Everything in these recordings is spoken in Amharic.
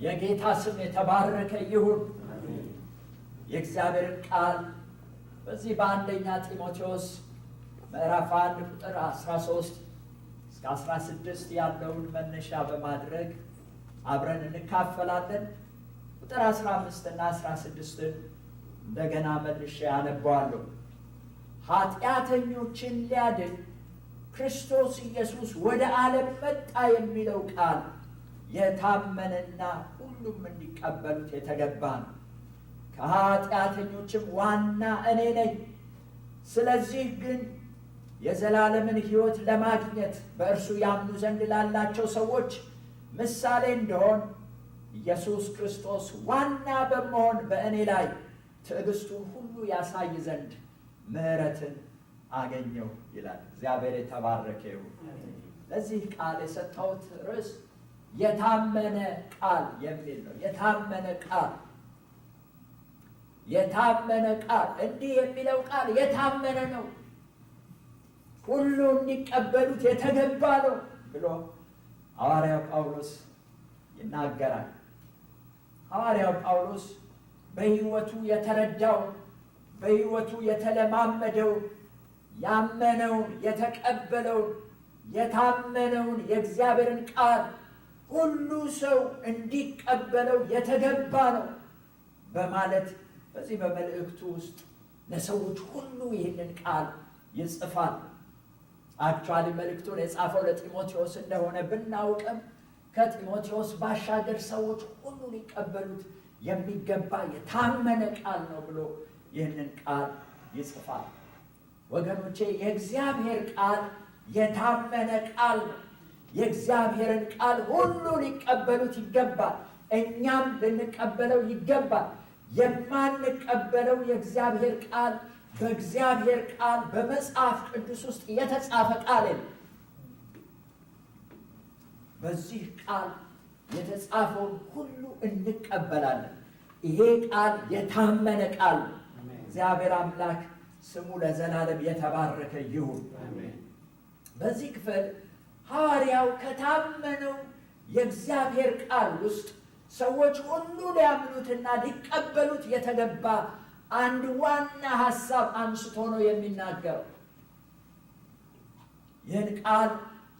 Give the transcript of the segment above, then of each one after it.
የጌታ ስም የተባረከ ይሁን። የእግዚአብሔር ቃል በዚህ በአንደኛ ጢሞቴዎስ ምዕራፍ 1 ቁጥር 13 እስከ 16 ያለውን መነሻ በማድረግ አብረን እንካፈላለን። ቁጥር 15 እና 16 እንደገና መልሼ አነባዋለሁ። ኃጢአተኞችን ሊያድን ክርስቶስ ኢየሱስ ወደ ዓለም መጣ የሚለው ቃል የታመነና ሁሉም እንዲቀበሉት የተገባ ነው። ከኃጢአተኞችም ዋና እኔ ነኝ። ስለዚህ ግን የዘላለምን ሕይወት ለማግኘት በእርሱ ያምኑ ዘንድ ላላቸው ሰዎች ምሳሌ እንደሆን ኢየሱስ ክርስቶስ ዋና በመሆን በእኔ ላይ ትዕግስቱን ሁሉ ያሳይ ዘንድ ምሕረትን አገኘው ይላል። እግዚአብሔር የተባረከ ይሁን። ለዚህ ቃል የሰጠሁት ርዕስ የታመነ ቃል የሚል ነው። የታመነ ቃል የታመነ ቃል። እንዲህ የሚለው ቃል የታመነ ነው፣ ሁሉ እንዲቀበሉት የተገባ ነው ብሎ ሐዋርያው ጳውሎስ ይናገራል። ሐዋርያው ጳውሎስ በሕይወቱ የተረዳው፣ በሕይወቱ የተለማመደው፣ ያመነውን፣ የተቀበለውን፣ የታመነውን የእግዚአብሔርን ቃል ሁሉ ሰው እንዲቀበለው የተገባ ነው በማለት በዚህ በመልእክቱ ውስጥ ለሰዎች ሁሉ ይህንን ቃል ይጽፋል። አክቹዋሊ መልእክቱን የጻፈው ለጢሞቴዎስ እንደሆነ ብናውቅም ከጢሞቴዎስ ባሻገር ሰዎች ሁሉ ሊቀበሉት የሚገባ የታመነ ቃል ነው ብሎ ይህንን ቃል ይጽፋል። ወገኖቼ የእግዚአብሔር ቃል የታመነ ቃል ነው። የእግዚአብሔርን ቃል ሁሉ ሊቀበሉት ይገባል። እኛም ልንቀበለው ይገባል። የማንቀበለው የእግዚአብሔር ቃል በእግዚአብሔር ቃል በመጽሐፍ ቅዱስ ውስጥ የተጻፈ ቃል ነው። በዚህ ቃል የተጻፈውን ሁሉ እንቀበላለን። ይሄ ቃል የታመነ ቃል ነው። እግዚአብሔር አምላክ ስሙ ለዘላለም የተባረከ ይሁን። በዚህ ክፍል ሐዋርያው ከታመነው የእግዚአብሔር ቃል ውስጥ ሰዎች ሁሉ ሊያምኑትና ሊቀበሉት የተገባ አንድ ዋና ሐሳብ አንስቶ ነው የሚናገረው። ይህን ቃል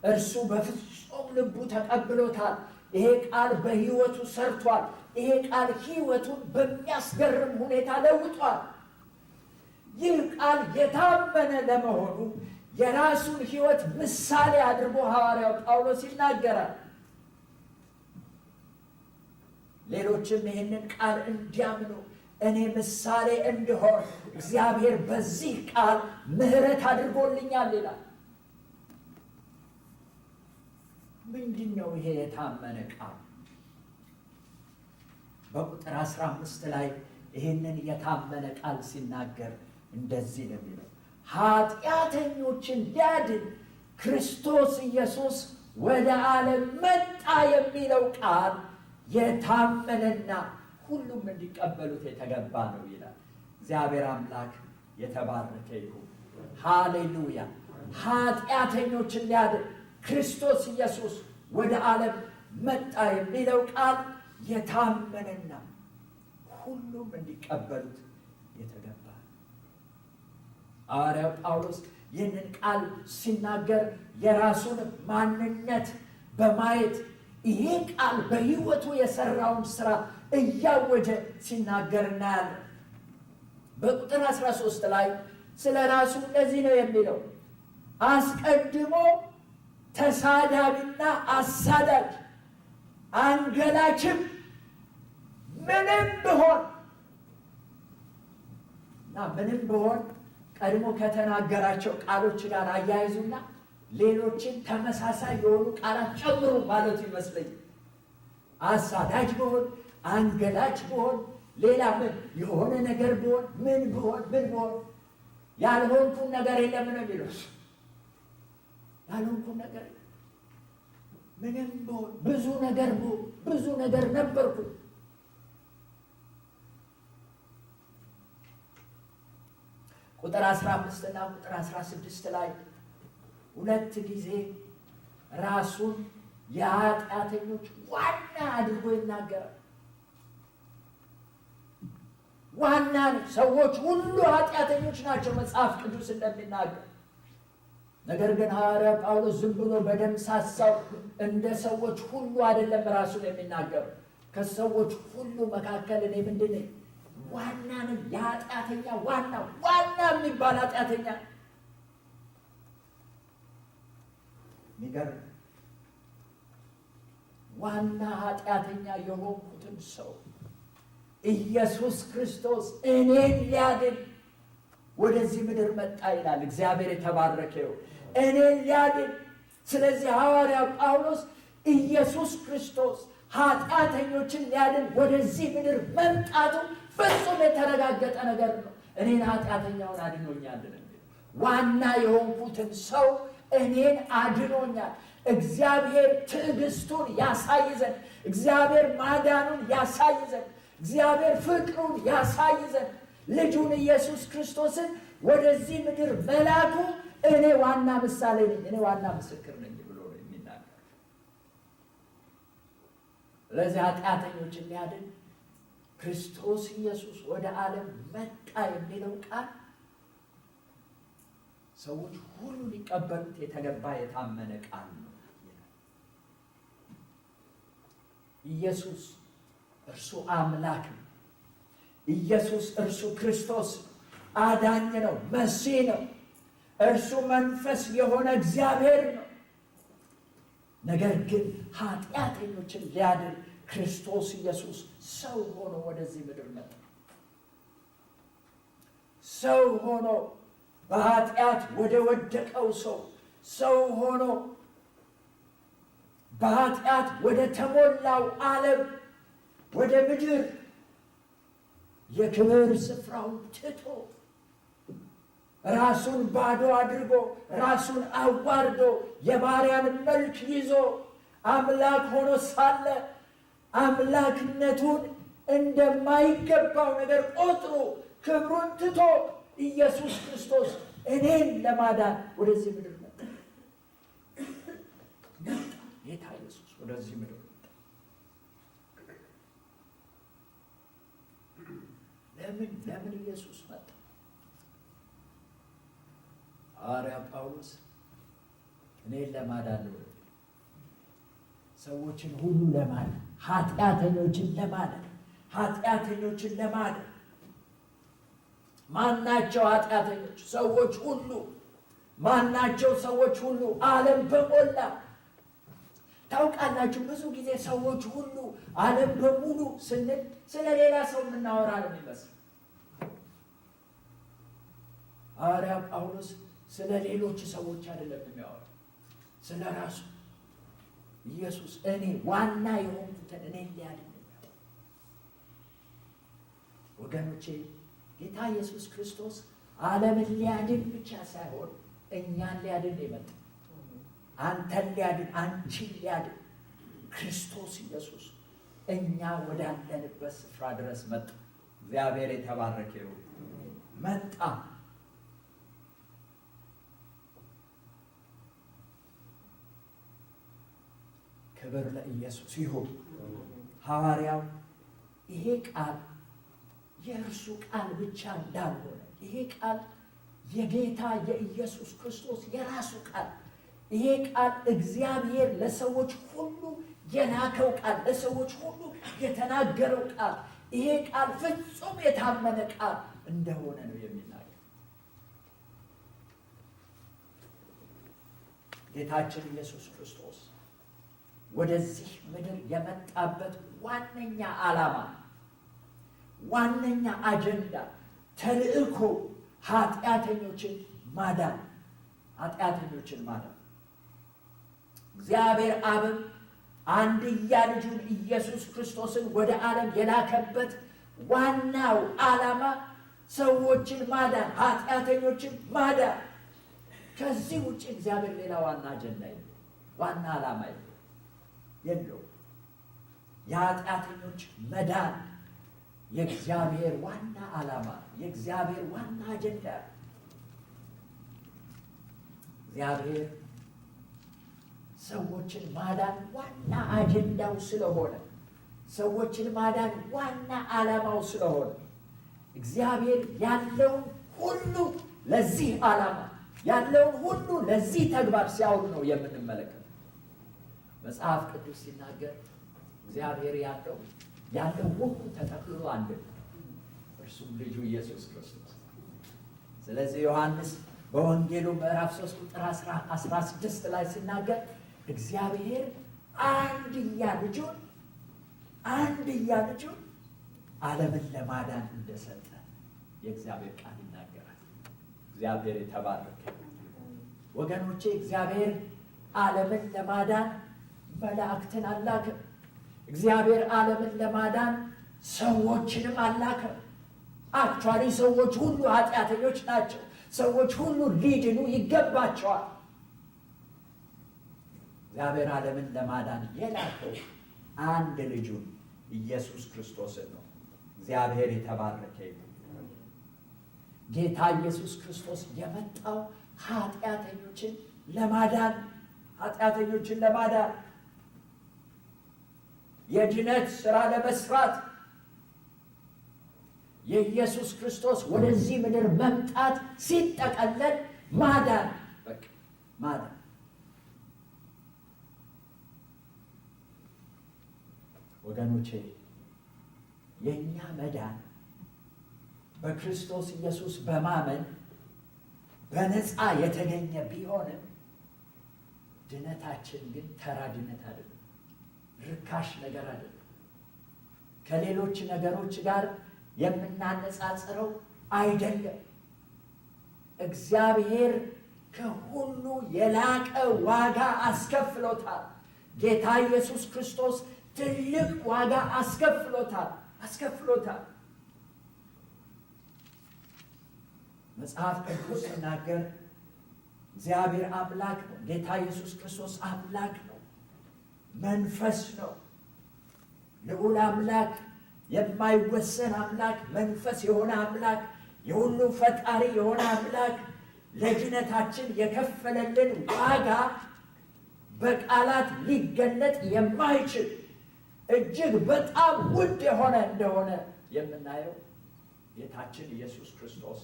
እርሱ በፍጹም ልቡ ተቀብሎታል። ይሄ ቃል በሕይወቱ ሰርቷል። ይሄ ቃል ሕይወቱን በሚያስገርም ሁኔታ ለውጧል። ይህ ቃል የታመነ ለመሆኑ የራሱን ሕይወት ምሳሌ አድርጎ ሐዋርያው ጳውሎስ ይናገራል። ሌሎችም ይህንን ቃል እንዲያምኑ እኔ ምሳሌ እንድሆን እግዚአብሔር በዚህ ቃል ምሕረት አድርጎልኛል ይላል። ምንድን ነው ይሄ የታመነ ቃል? በቁጥር 15 ላይ ይህንን የታመነ ቃል ሲናገር እንደዚህ ነው የሚለው፣ ኃጢአተኞችን ሊያድን ክርስቶስ ኢየሱስ ወደ ዓለም መጣ የሚለው ቃል የታመነና ሁሉም እንዲቀበሉት የተገባ ነው ይላል። እግዚአብሔር አምላክ የተባረከ ይሁን። ሃሌሉያ። ኃጢአተኞችን ሊያድን ክርስቶስ ኢየሱስ ወደ ዓለም መጣ የሚለው ቃል የታመነና ሁሉም እንዲቀበሉት የተገባ ነው። ሐዋርያው ጳውሎስ ይህንን ቃል ሲናገር የራሱን ማንነት በማየት ይሄ ቃል በሕይወቱ የሰራውን ስራ እያወጀ ሲናገር እናያለን። በቁጥር 13 ላይ ስለ ራሱ እንደዚህ ነው የሚለው፣ አስቀድሞ ተሳዳቢና አሳዳጅ አንገላችም ምንም ብሆን እና ምንም ብሆን ቀድሞ ከተናገራቸው ቃሎች ጋር አያይዙና ሌሎችን ተመሳሳይ የሆኑ ቃላት ጨምሩ ማለቱ ይመስለኛል። አሳዳጅ ብሆን፣ አንገላች ብሆን፣ ሌላ ምን የሆነ ነገር ብሆን፣ ምን ብሆን ያልሆንኩን ነገር የለም ነው የሚለው። ያልሆንኩን ነገር ምንም ብሆን፣ ብዙ ነገር ነበርኩ። ቁጥር 15 እና ቁጥር 16 ላይ ሁለት ጊዜ ራሱን የኃጢአተኞች ዋና አድርጎ ይናገራል። ዋና ሰዎች ሁሉ ኃጢአተኞች ናቸው መጽሐፍ ቅዱስ እንደሚናገር። ነገር ግን ሐዋርያ ጳውሎስ ዝም ብሎ በደምሳሳው እንደ ሰዎች ሁሉ አይደለም ራሱን የሚናገረው። ከሰዎች ሁሉ መካከል እኔ ምንድን ነኝ? ዋና ነኝ። የኃጢአተኛ ዋና የሚባል ኃጢአተኛ። የሚገርም ዋና ኃጢአተኛ የሆንኩትን ሰው ኢየሱስ ክርስቶስ እኔን ሊያድን ወደዚህ ምድር መጣ ይላል። እግዚአብሔር የተባረከው እኔን ሊያድን። ስለዚህ ሐዋርያው ጳውሎስ ኢየሱስ ክርስቶስ ኃጢአተኞችን ሊያድን ወደዚህ ምድር መምጣቱ ፍጹም የተረጋገጠ ነገር ነው። እኔን ኃጢአተኛውን አድኖኛል። ዋና የሆንኩትን ሰው እኔን አድኖኛል። እግዚአብሔር ትዕግስቱን ያሳይ ዘንድ፣ እግዚአብሔር ማዳኑን ያሳይ ዘንድ፣ እግዚአብሔር ፍቅሩን ያሳይ ዘንድ ልጁን ኢየሱስ ክርስቶስን ወደዚህ ምድር መላኩ እኔ ዋና ምሳሌ ነኝ፣ እኔ ዋና ምስክር ነኝ ብሎ ነው የሚናገር። ለዚህ ኃጢአተኞችን ሊያድን ክርስቶስ ኢየሱስ ወደ ዓለም መጣ የሚለው ቃል ሰዎች ሁሉ ሊቀበሉት የተገባ የታመነ ቃል ነው። ኢየሱስ እርሱ አምላክ ነው። ኢየሱስ እርሱ ክርስቶስ አዳኝ ነው፣ መሲህ ነው። እርሱ መንፈስ የሆነ እግዚአብሔር ነው። ነገር ግን ኃጢአተኞችን ሊያድን ክርስቶስ ኢየሱስ ሰው ሆኖ ወደዚህ ምድር መጣ። ሰው ሆኖ በኃጢአት ወደ ወደቀው ሰው ሆኖ በኃጢአት ወደ ተሞላው ዓለም ወደ ምድር የክብር ስፍራውን ትቶ ራሱን ባዶ አድርጎ ራሱን አዋርዶ የባሪያን መልክ ይዞ አምላክ ሆኖ ሳለ አምላክነቱን እንደማይገባው ነገር ቆጥሮ ክብሩን ትቶ ኢየሱስ ክርስቶስ እኔን ለማዳን ወደዚህ ምድር መጣ። ጌታ ኢየሱስ ወደዚህ ምድር መጣ። ለምን ኢየሱስ መጣ? ሐዋርያ ጳውሎስ እኔን ለማዳን ነው፣ ሰዎችን ሁሉ ለማዳን፣ ኃጢአተኞችን ለማዳን። ማናቸው ኃጢአተኞች? ሰዎች ሁሉ። ማናቸው ሰዎች ሁሉ? ዓለም በሞላ። ታውቃላችሁ፣ ብዙ ጊዜ ሰዎች ሁሉ፣ ዓለም በሙሉ ስንል ስለ ሌላ ሰው የምናወራ ነው የሚመስል። ሐዋርያ ጳውሎስ ስለ ሌሎች ሰዎች አይደለም የሚያወራ፣ ስለ ራሱ ኢየሱስ እኔ ዋና የሆንኩትን እኔን ሊያድን። ወገኖቼ ጌታ ኢየሱስ ክርስቶስ ዓለምን ሊያድን ብቻ ሳይሆን እኛን ሊያድን የመጣ፣ አንተን ሊያድን፣ አንቺን ሊያድን ክርስቶስ ኢየሱስ እኛ ወዳለንበት ስፍራ ድረስ መጣ። እግዚአብሔር የተባረከ ይሁን። መጣ። ክብር ለኢየሱስ ይሁን። ሐዋርያው ይሄ ቃል የእርሱ ቃል ብቻ እንዳልሆነ፣ ይሄ ቃል የጌታ የኢየሱስ ክርስቶስ የራሱ ቃል፣ ይሄ ቃል እግዚአብሔር ለሰዎች ሁሉ የላከው ቃል፣ ለሰዎች ሁሉ የተናገረው ቃል፣ ይሄ ቃል ፍጹም የታመነ ቃል እንደሆነ ነው የሚናገር። ጌታችን ኢየሱስ ክርስቶስ ወደዚህ ምድር የመጣበት ዋነኛ ዓላማ፣ ዋነኛ አጀንዳ፣ ተልእኮ ኃጢአተኞችን ማዳን። እግዚአብሔር አብም አንድያ ልጁን ኢየሱስ ክርስቶስን ወደ ዓለም የላከበት ዋናው ዓላማ ሰዎችን ማዳን፣ ኃጢአተኞችን ማዳን። ከዚህ ውጭ እግዚአብሔር ሌላ ዋና አጀንዳ የለው፣ ዋና ዓላማ የለው። የኃጢአተኞች መዳን የእግዚአብሔር ዋና ዓላማ፣ የእግዚአብሔር ዋና አጀንዳ። እግዚአብሔር ሰዎችን ማዳን ዋና አጀንዳው ስለሆነ ሰዎችን ማዳን ዋና ዓላማው ስለሆነ እግዚአብሔር ያለውን ሁሉ ለዚህ ዓላማ ያለውን ሁሉ ለዚህ ተግባር ሲያውል ነው የምንመለከተው። መጽሐፍ ቅዱስ ሲናገር እግዚአብሔር ያለው ሁሉ ተጠቅልሎ አንድ ነው፣ እርሱም ልጁ ኢየሱስ ክርስቶስ። ስለዚህ ዮሐንስ በወንጌሉ ምዕራፍ 3 ቁጥር 16 ላይ ሲናገር እግዚአብሔር አንድያ ልጁን ዓለምን ለማዳን እንደሰጠ የእግዚአብሔር ቃል ይናገራል። እግዚአብሔር የተባረከ ወገኖቼ። እግዚአብሔር ዓለምን ለማዳን መላእክትን አላከ። እግዚአብሔር ዓለምን ለማዳን ሰዎችንም አላከ። አክቹዋሊ ሰዎች ሁሉ ኃጢአተኞች ናቸው። ሰዎች ሁሉ ሊድኑ ይገባቸዋል። እግዚአብሔር ዓለምን ለማዳን የላከው አንድ ልጁን ኢየሱስ ክርስቶስን ነው። እግዚአብሔር የተባረከ ይሁን። ጌታ ኢየሱስ ክርስቶስ የመጣው ኃጢአተኞችን ለማዳን የድነት ሥራ ለመስራት የኢየሱስ ክርስቶስ ወደዚህ ምድር መምጣት ሲጠቀለል ማዳን ወገኖቼ፣ የእኛ መዳን በክርስቶስ ኢየሱስ በማመን በነፃ የተገኘ ቢሆንም ድነታችን ግን ተራ ድነት አይደለም፣ ርካሽ ነገር አይደለም። ከሌሎች ነገሮች ጋር የምናነጻጽረው አይደለም። እግዚአብሔር ከሁሉ የላቀ ዋጋ አስከፍሎታል። ጌታ ኢየሱስ ክርስቶስ ትልቅ ዋጋ አስከፍሎታል። መጽሐፍ ቅዱስ ሲናገር እግዚአብሔር አምላክ ነው። ጌታ ኢየሱስ ክርስቶስ አምላክ ነው፣ መንፈስ ነው። ልዑል አምላክ፣ የማይወሰን አምላክ፣ መንፈስ የሆነ አምላክ፣ የሁሉ ፈጣሪ የሆነ አምላክ ለድነታችን የከፈለልን ዋጋ በቃላት ሊገለጥ የማይችል እጅግ በጣም ውድ የሆነ እንደሆነ የምናየው ጌታችን ኢየሱስ ክርስቶስ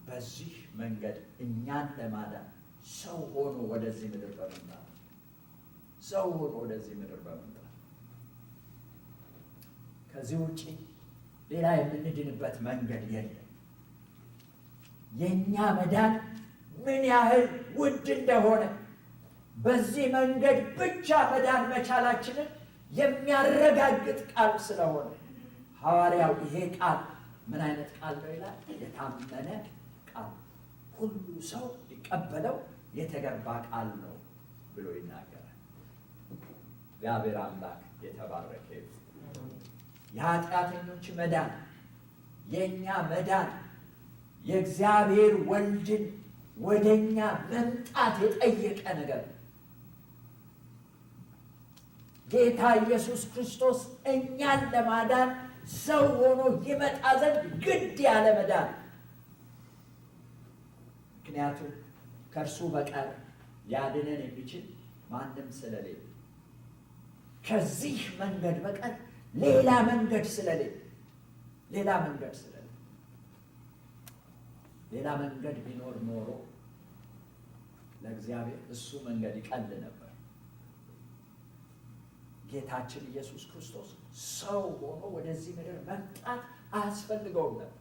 በዚህ መንገድ እኛን ለማዳን ሰው ሆኖ ወደዚህ ምድር በመምጣት ከዚህ ውጪ ሌላ የምንድንበት መንገድ የለም። የእኛ መዳን ምን ያህል ውድ እንደሆነ በዚህ መንገድ ብቻ መዳን መቻላችንን የሚያረጋግጥ ቃል ስለሆነ ሐዋርያው ይሄ ቃል ምን አይነት ቃል ነው ይላል? የታመነ ቃል፣ ሁሉ ሰው ሊቀበለው የተገባ ቃል ነው ብሎ ይናገራል። እግዚአብሔር አምላክ የተባረከ ይሁን። የኃጢአተኞች መዳን፣ የእኛ መዳን የእግዚአብሔር ወልድን ወደኛ መምጣት የጠየቀ ነገር ነው። ጌታ ኢየሱስ ክርስቶስ እኛን ለማዳን ሰው ሆኖ ይመጣ ዘንድ ግድ ያለ መዳን። ምክንያቱም ከእርሱ በቀር ሊያድነን የሚችል ማንም ስለሌለ፣ ከዚህ መንገድ በቀር ሌላ መንገድ ስለሌለ ሌላ መንገድ ቢኖር ኖሮ ለእግዚአብሔር እሱ መንገድ ይቀል ነበር። ጌታችን ኢየሱስ ክርስቶስ ሰው ሆኖ ወደዚህ ምድር መምጣት አያስፈልገውም ነበር።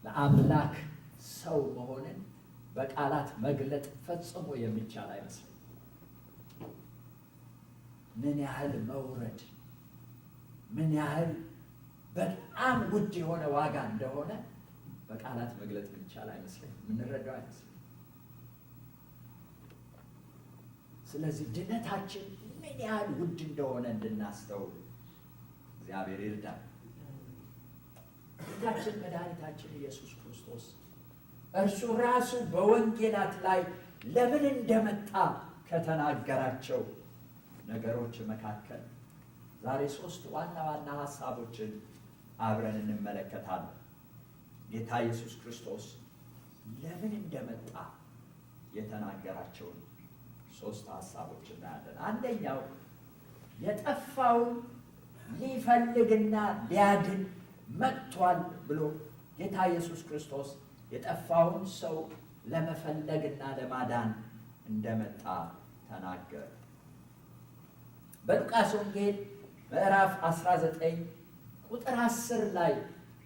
ለአምላክ ሰው መሆንን በቃላት መግለጥ ፈጽሞ የሚቻል አይመስልም። ምን ያህል መውረድ፣ ምን ያህል በጣም ውድ የሆነ ዋጋ እንደሆነ በቃላት መግለጥ የሚቻል አይመስልም፣ የምንረዳው አይመስልም። ስለዚህ ድነታችን ምን ያህል ውድ እንደሆነ እንድናስተውል እግዚአብሔር ይርዳል። ጌታችን መድኃኒታችን ኢየሱስ ክርስቶስ እርሱ ራሱ በወንጌላት ላይ ለምን እንደመጣ ከተናገራቸው ነገሮች መካከል ዛሬ 3 ዋና ዋና ሐሳቦችን አብረን እንመለከታለን። ጌታ ኢየሱስ ክርስቶስ ለምን እንደመጣ የተናገራቸውን 3 ሐሳቦች እናያለን። አንደኛው የጠፋውን ሊፈልግና ሊያድን መጥቷል ብሎ ጌታ ኢየሱስ ክርስቶስ የጠፋውን ሰው ለመፈለግና ለማዳን እንደመጣ ተናገረ። በሉቃስ ወንጌል ምዕራፍ 19 ቁጥር 10 ላይ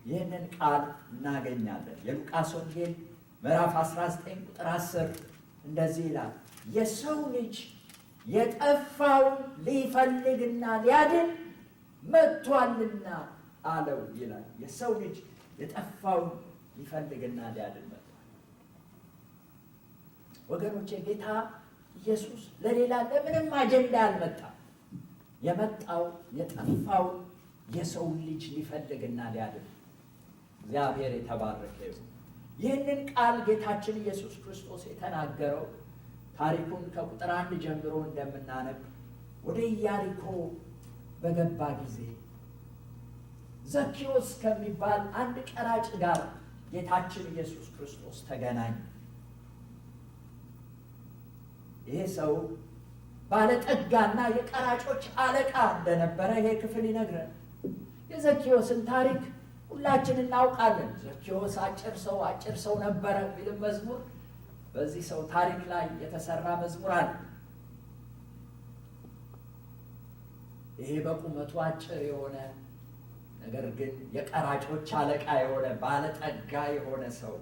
ይህንን ቃል እናገኛለን። የሉቃስ ወንጌል ምዕራፍ 19 ቁጥር 10 እንደዚህ ይላል፣ የሰው ልጅ የጠፋውን ሊፈልግና ሊያድን መጥቷልና አለው ይላል። የሰው ልጅ የጠፋውን ሊፈልግና ሊያድን መጥቷል። ወገኖቼ ጌታ ኢየሱስ ለሌላ ለምንም አጀንዳ አልመጣም። የመጣው የጠፋውን የሰው ልጅ ሊፈልግና ሊያድን። እግዚአብሔር የተባረከ ይሁን። ይህንን ቃል ጌታችን ኢየሱስ ክርስቶስ የተናገረው ታሪኩን ከቁጥር 1 ጀምሮ እንደምናነብ ወደ ኢያሪኮ በገባ ጊዜ ዘኪዮስ ከሚባል አንድ ቀራጭ ጋር ጌታችን ኢየሱስ ክርስቶስ ተገናኘ። ይሄ ሰው ባለጠጋና የቀራጮች አለቃ እንደነበረ ይሄ ክፍል ይነግረን። የዘኪዮስን ታሪክ ሁላችን እናውቃለን። ዘኪዮስ አጭር ሰው ነበረ የሚልም መዝሙር በዚህ ሰው ታሪክ ላይ የተሰራ መዝሙር አለ። ይሄ በቁመቱ አጭር የሆነ ነገር ግን የቀራጮች አለቃ የሆነ ባለጠጋ የሆነ ሰው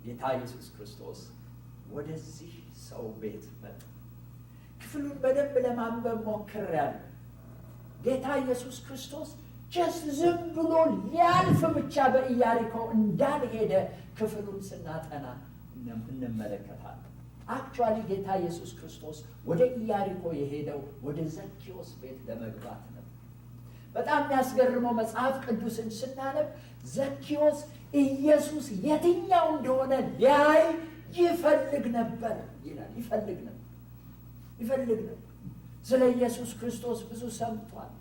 ጌታ ኢየሱስ ክርስቶስ ወደዚህ ሰው ቤት መጣ። ክፍሉን በደንብ ለማንበብ ሞክሬያለሁ። ጌታ ኢየሱስ ክርስቶስ ዝም ብሎ ሊያልፍ ብቻ በኢያሪኮ እንዳልሄደ ክፍሉን ስናጠና እንመለከታለን። አክቹዋሊ ጌታ ኢየሱስ ክርስቶስ ወደ ኢያሪኮ የሄደው ወደ ዘኪዮስ ቤት ለመግባት ነው። በጣም የሚያስገርመው መጽሐፍ ቅዱስን ስናነብ ዘኪዮስ ኢየሱስ የትኛው እንደሆነ ሊያይ ይፈልግ ነበር ይላል። ይፈልግ ነበር። ስለ ኢየሱስ ክርስቶስ ብዙ ሰምቷል።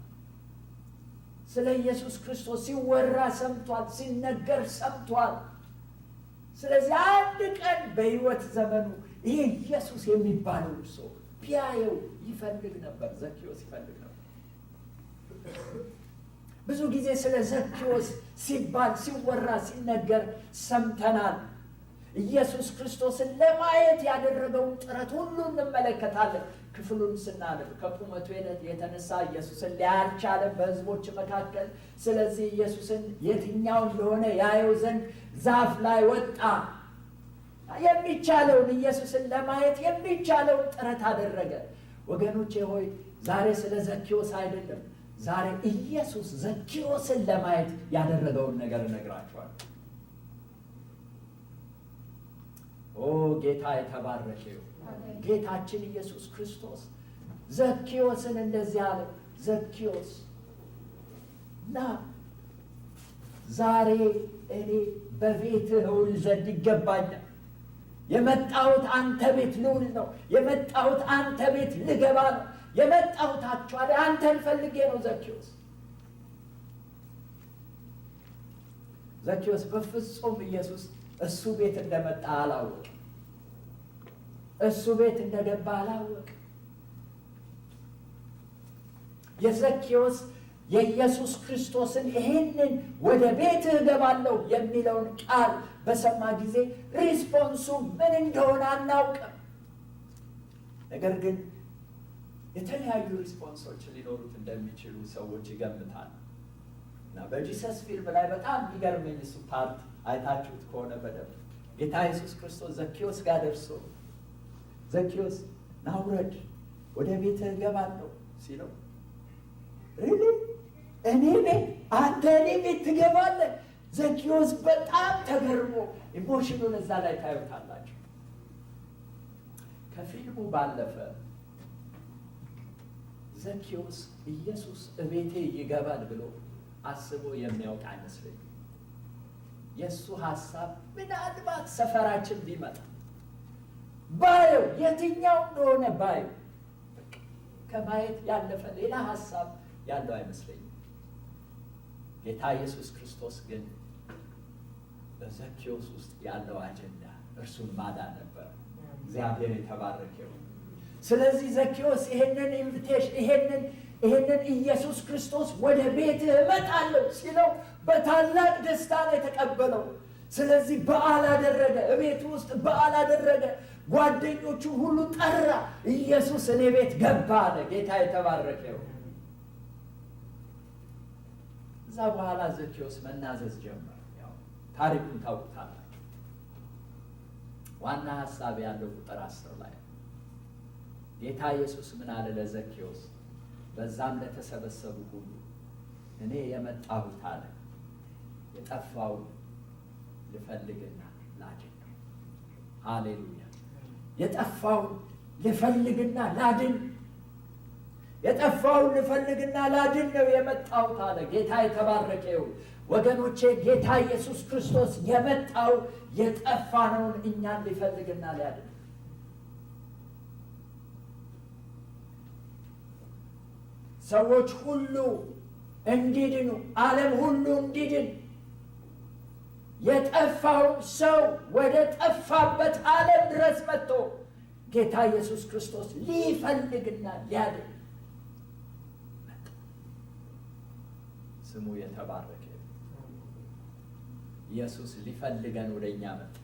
ስለ ኢየሱስ ክርስቶስ ሲወራ ሰምቷል፣ ሲነገር ሰምቷል። ስለዚህ አንድ ቀን በሕይወት ዘመኑ ይሄ ኢየሱስ የሚባለው ሰው ቢያየው ይፈልግ ነበር። ዘኪዮስ ይፈልግ ነበር። ብዙ ጊዜ ስለ ዘኪዮስ ሲባል ሲወራ ሲነገር ሰምተናል። ኢየሱስ ክርስቶስን ለማየት ያደረገውን ጥረት ሁሉ እንመለከታለን። ክፍሉን ስናነብ ከቁመቱ የተነሳ ኢየሱስን ሊያይ አልቻለም በሕዝቦች መካከል። ስለዚህ ኢየሱስን የትኛው እንደሆነ ያየው ዘንድ ዛፍ ላይ ወጣ። የሚቻለውን ኢየሱስን ለማየት የሚቻለውን ጥረት አደረገ። ወገኖቼ ሆይ ዛሬ ስለ ዘኪዮስ አይደለም፣ ዛሬ ኢየሱስ ዘኪዮስን ለማየት ያደረገውን ነገር እነግራችኋለሁ። ኦ ጌታ የተባረከ ይሁን። ጌታችን ኢየሱስ ክርስቶስ ዘኪዮስን እንደዚህ አለ፣ ዘኪዮስ ና ዛሬ እኔ በቤትህ እውል ዘንድ ይገባኛል። የመጣሁት አንተ ቤት ልውል ነው። የመጣሁት አንተ ቤት ልገባ ነው። የመጣሁት አክቹዋሊ አንተን ፈልጌ ነው። ዘኪዮስ በፍጹም ኢየሱስ እሱ ቤት እንደመጣ አላወቅ። እሱ ቤት እንደገባ አላወቅ። የዘኪዮስ የኢየሱስ ክርስቶስን ይሄንን ወደ ቤትህ እገባለሁ የሚለውን ቃል በሰማ ጊዜ ሪስፖንሱ ምን እንደሆነ አናውቅም። ነገር ግን የተለያዩ ሪስፖንሶች ሊኖሩት እንደሚችሉ ሰዎች ይገምታል። እና በጂሰስ ፊልም ላይ በጣም የሚገርመኝ እሱ ፓርት አይታችሁት ከሆነ በደንብ ጌታ ኢየሱስ ክርስቶስ ዘኪዮስ ጋር ደርሶ ዘኪዮስ ና ውረድ ወደ ቤትህ እገባለሁ ሲለው ሪሊ እኔ ቤት አንተ እኔ ቤት ትገባለህ? ዘኪዮስ በጣም ተገርሞ ኢሞሽኑን እዛ ላይ ታዩታላችሁ። ከፊልሙ ባለፈ ዘኪዮስ ኢየሱስ እቤቴ ይገባል ብሎ አስቦ የሚያውቅ አይመስለኝም። የእሱ ሐሳብ ምናልባት ሰፈራችን ቢመጣ ባየው የትኛው እንደሆነ ባየው ከማየት ያለፈ ሌላ ሐሳብ ያለው አይመስለኝም። ጌታ ኢየሱስ ክርስቶስ ግን በዘኬዎስ ውስጥ ያለው አጀንዳ እርሱን ማዳን ነበር። እግዚአብሔር የተባረከ ይሁን። ስለዚህ ዘኬዎስ ይሄንን ኢንቪቴሽን ይሄንን ኢየሱስ ክርስቶስ ወደ ቤትህ እመጣለሁ ሲለው በታላቅ ደስታ ነው የተቀበለው። ስለዚህ በዓል አደረገ፣ እቤቱ ውስጥ በዓል አደረገ። ጓደኞቹ ሁሉ ጠራ። ኢየሱስ እኔ ቤት ገባ አለ። ጌታ የተባረከ ይሁን። እዛ በኋላ ዘኬዎስ መናዘዝ ጀመረ። ያው ታሪኩን ታውቁታላችሁ። ዋና ሐሳብ ያለው ቁጥር 10 ላይ ጌታ ኢየሱስ ምን አለ ለዘኬዎስ? በዛም ለተሰበሰቡ ሁሉ እኔ የመጣሁት አለ የጠፋውን ልፈልግና ላድን ነው። ሃሌሉያ! የጠፋውን ልፈልግና ላድን፣ የጠፋውን ልፈልግና ላድን ነው የመጣሁት አለ። ጌታ የተባረከ ይሁን። ወገኖቼ ጌታ ኢየሱስ ክርስቶስ የመጣው የጠፋነውን እኛን ሊፈልግና ሊያድን። ሰዎች ሁሉ እንዲድኑ፣ ዓለም ሁሉ እንዲድን፣ የጠፋው ሰው ወደ ጠፋበት ዓለም ድረስ መጥቶ ጌታ ኢየሱስ ክርስቶስ ሊፈልግና ሊያድን መጣ። ስሙ የተባረከ። ኢየሱስ ሊፈልገን ወደኛ መጣ።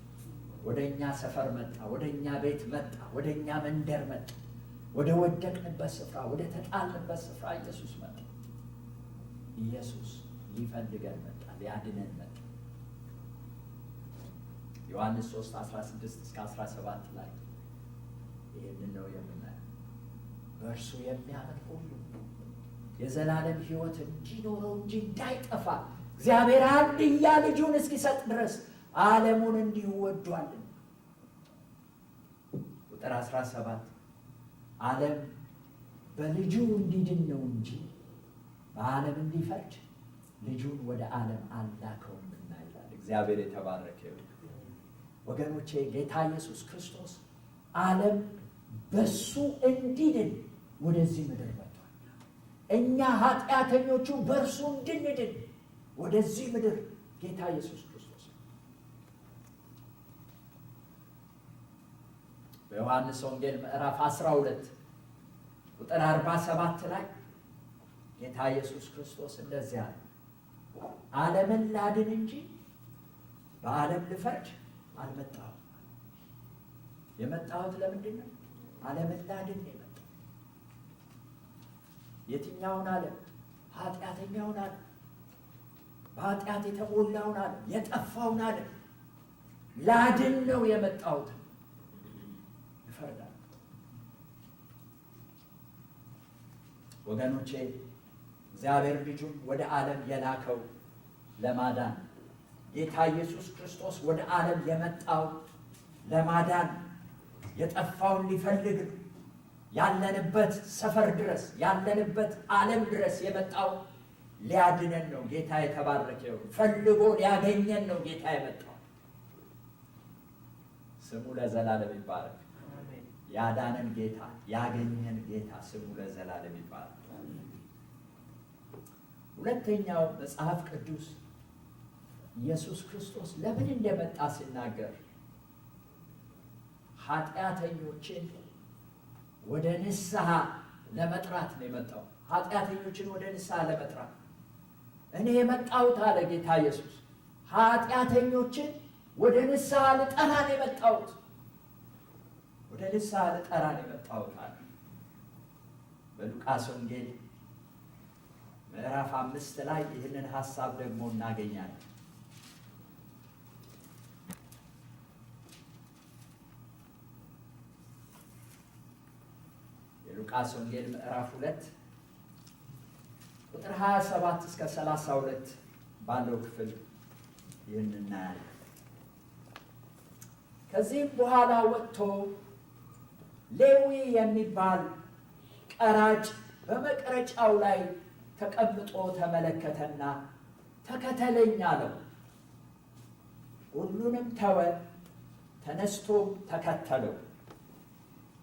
ወደኛ ሰፈር መጣ። ወደኛ ቤት መጣ። ወደኛ መንደር መጣ። ወደ ወደቅንበት ስፍራ፣ ወደ ተጣልንበት ስፍራ ኢየሱስ መጣ። ኢየሱስ ሊፈልገን መጣ፣ ሊያድነን መጣ። ዮሐንስ 3:16-17 ላይ ይህንን ነው የምናየው። በእርሱ የሚያምን ሁሉ የዘላለም ሕይወት እንዲኖረው እንጂ እንዳይጠፋ እግዚአብሔር አንድያ ልጁን እስኪሰጥ ድረስ ዓለሙን እንዲሁ ወዷልና። ቁጥር 17 ዓለም በልጁ እንዲድን ነው እንጂ በዓለም እንዲፈርድ ልጁን ወደ ዓለም አላከውምና ይላል። እግዚአብሔር የተባረከ ይሁን። ወገኖቼ ጌታ ኢየሱስ ክርስቶስ ዓለም በሱ እንዲድን ወደዚህ ምድር መጥቷል። እኛ ኃጢአተኞቹ በእርሱ እንድንድን ወደዚህ ምድር ጌታ ኢየሱስ ክርስቶስ በዮሐንስ ወንጌል ምዕራፍ 12 ቁጥር 47 ላይ ጌታ ኢየሱስ ክርስቶስ እንደዚህ አለ፣ ዓለምን ላድን እንጂ በዓለም ልፈርድ አልመጣሁም። የመጣሁት ለምንድን ነው? ዓለምን ላድን ነው የመጣሁት። የትኛውን ዓለም? ኃጢአተኛውን ዓለም፣ በኃጢአት የተሞላውን ዓለም፣ የጠፋውን ዓለም ላድን ነው የመጣሁት። ይፈርዳል። ወገኖቼ እግዚአብሔር ልጁን ወደ ዓለም የላከው ለማዳን፣ ጌታ ኢየሱስ ክርስቶስ ወደ ዓለም የመጣው ለማዳን፣ የጠፋውን ሊፈልግ ያለንበት ሰፈር ድረስ ያለንበት ዓለም ድረስ የመጣው ሊያድነን ነው። ጌታ የተባረከ ይሁን። ፈልጎ ሊያገኘን ነው ጌታ የመጣው። ስሙ ለዘላለም ይባረክ። ያዳነን ጌታ፣ ያገኘን ጌታ ስሙ ለዘላለም ይባረክ። ሁለተኛው መጽሐፍ ቅዱስ ኢየሱስ ክርስቶስ ለምን እንደመጣ ሲናገር ኃጢአተኞችን ወደ ንስሐ ለመጥራት ነው የመጣው። ኃጢአተኞችን ወደ ንስሐ ለመጥራት እኔ የመጣሁት አለ ጌታ ኢየሱስ፣ ኃጢአተኞችን ወደ ንስሐ ልጠራ ነው የመጣሁት። ወደ ንስሐ ልጠራ ነው የመጣሁት አለ። በሉቃስ ወንጌል ምዕራፍ 5 ላይ ይህንን ሐሳብ ደግሞ እናገኛለን። የሉቃስ ወንጌል ምዕራፍ 2 ቁጥር 27-32 ባለው ክፍል ይህን እናያለን። ከዚህም በኋላ ወጥቶ ሌዊ የሚባል ቀራጭ በመቅረጫው ላይ ተቀምጦ ተመለከተና ተከተለኝ አለው። ሁሉንም ተወ፣ ተነስቶም ተከተለው።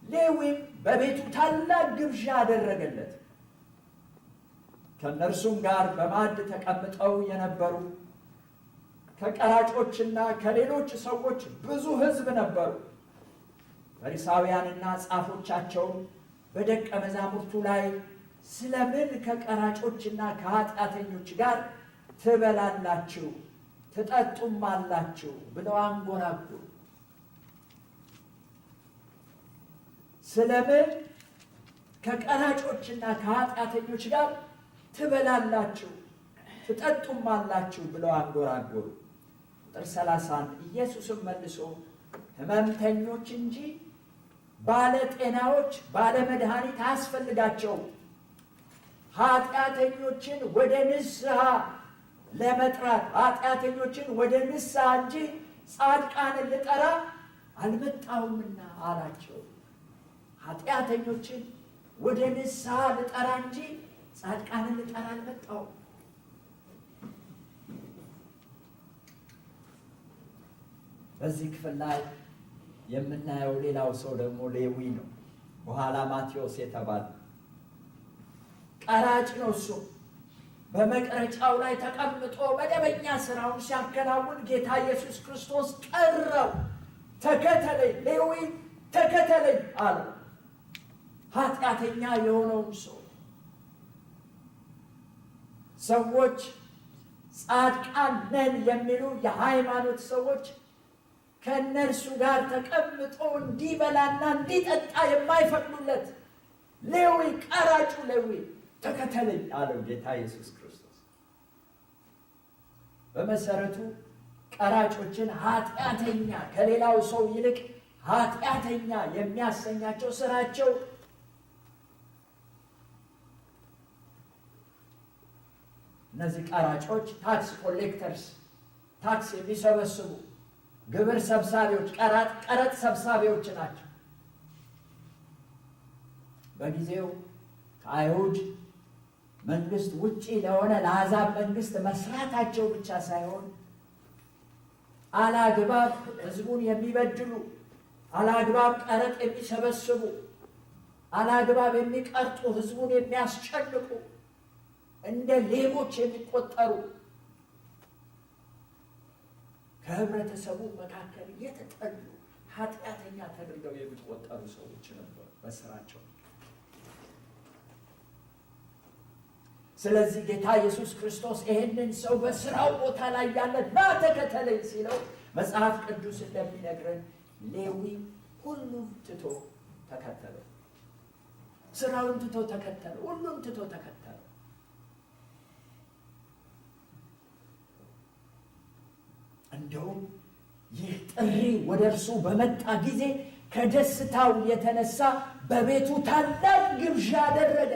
ሌዊም በቤቱ ታላቅ ግብዣ አደረገለት። ከእነርሱም ጋር በማዕድ ተቀምጠው የነበሩ ከቀራጮችና ከሌሎች ሰዎች ብዙ ሕዝብ ነበሩ። ፈሪሳውያንና ጻፎቻቸው በደቀ መዛሙርቱ ላይ ስለምን ከቀራጮችና ከኃጢአተኞች ጋር ትበላላችሁ ትጠጡማላችሁ ብለው አንጎራጉሩ። ስለምን ከቀራጮችና ከኃጢአተኞች ጋር ትበላላችሁ ትጠጡማላችሁ ብለው አንጎራጉሩ። ቁጥር 31 ኢየሱስም መልሶ ሕመምተኞች እንጂ ባለጤናዎች ባለመድኃኒት አያስፈልጋቸውም፣ ኃጢአተኞችን ወደ ንስሐ ለመጥራት ኃጢአተኞችን ወደ ንስሐ እንጂ ጻድቃንን ልጠራ አልመጣሁምና አላቸው። ኃጢአተኞችን ወደ ንስሐ ልጠራ እንጂ ጻድቃንን ልጠራ አልመጣሁም። በዚህ ክፍል ላይ የምናየው ሌላው ሰው ደግሞ ሌዊ ነው። በኋላ ማቴዎስ የተባለ ቀራጭ ነው። እሱ በመቅረጫው ላይ ተቀምጦ መደበኛ ስራውን ሲያከናውን ጌታ ኢየሱስ ክርስቶስ ጠራው። ተከተለኝ ሌዊ ተከተለኝ አለው። ኃጢአተኛ የሆነውን ሰዎች ጻድቃን ነን የሚሉ የሃይማኖት ሰዎች ከእነርሱ ጋር ተቀምጦ እንዲበላና እንዲጠጣ የማይፈቅዱለት ሌዊ ቀራጩ ሌዊ ተከተለኝ አለው ጌታ ኢየሱስ ክርስቶስ። በመሰረቱ ቀራጮችን ኃጢአተኛ ከሌላው ሰው ይልቅ ኃጢአተኛ የሚያሰኛቸው ስራቸው እነዚህ ቀራጮች ታክስ ኮሌክተርስ ታክስ የሚሰበስቡ ግብር ሰብሳቢዎች ቀረጥ ሰብሳቢዎች ናቸው። በጊዜው ከአይሁድ መንግስት ውጪ ለሆነ ለአሕዛብ መንግስት መስራታቸው ብቻ ሳይሆን አላግባብ ህዝቡን የሚበድሉ አላግባብ ቀረጥ የሚሰበስቡ አላግባብ የሚቀርጡ ህዝቡን የሚያስጨንቁ እንደ ሌቦች የሚቆጠሩ ከህብረተሰቡ መካከል የተጠሉ ኃጢአተኛ ተደርገው የሚቆጠሩ ሰዎች ነበሩ በስራቸው። ስለዚህ ጌታ ኢየሱስ ክርስቶስ ይህንን ሰው በስራው ቦታ ላይ ያለ ና ተከተለኝ ሲለው መጽሐፍ ቅዱስ እንደሚነግረን ሌዊ ሁሉም ትቶ ተከተለው። ስራውን ትቶ ተከተለው። ሁሉም ትቶ ተከተለው። እንደውም ይህ ጥሪ ወደ እርሱ በመጣ ጊዜ ከደስታው የተነሳ በቤቱ ታላቅ ግብዣ አደረገ።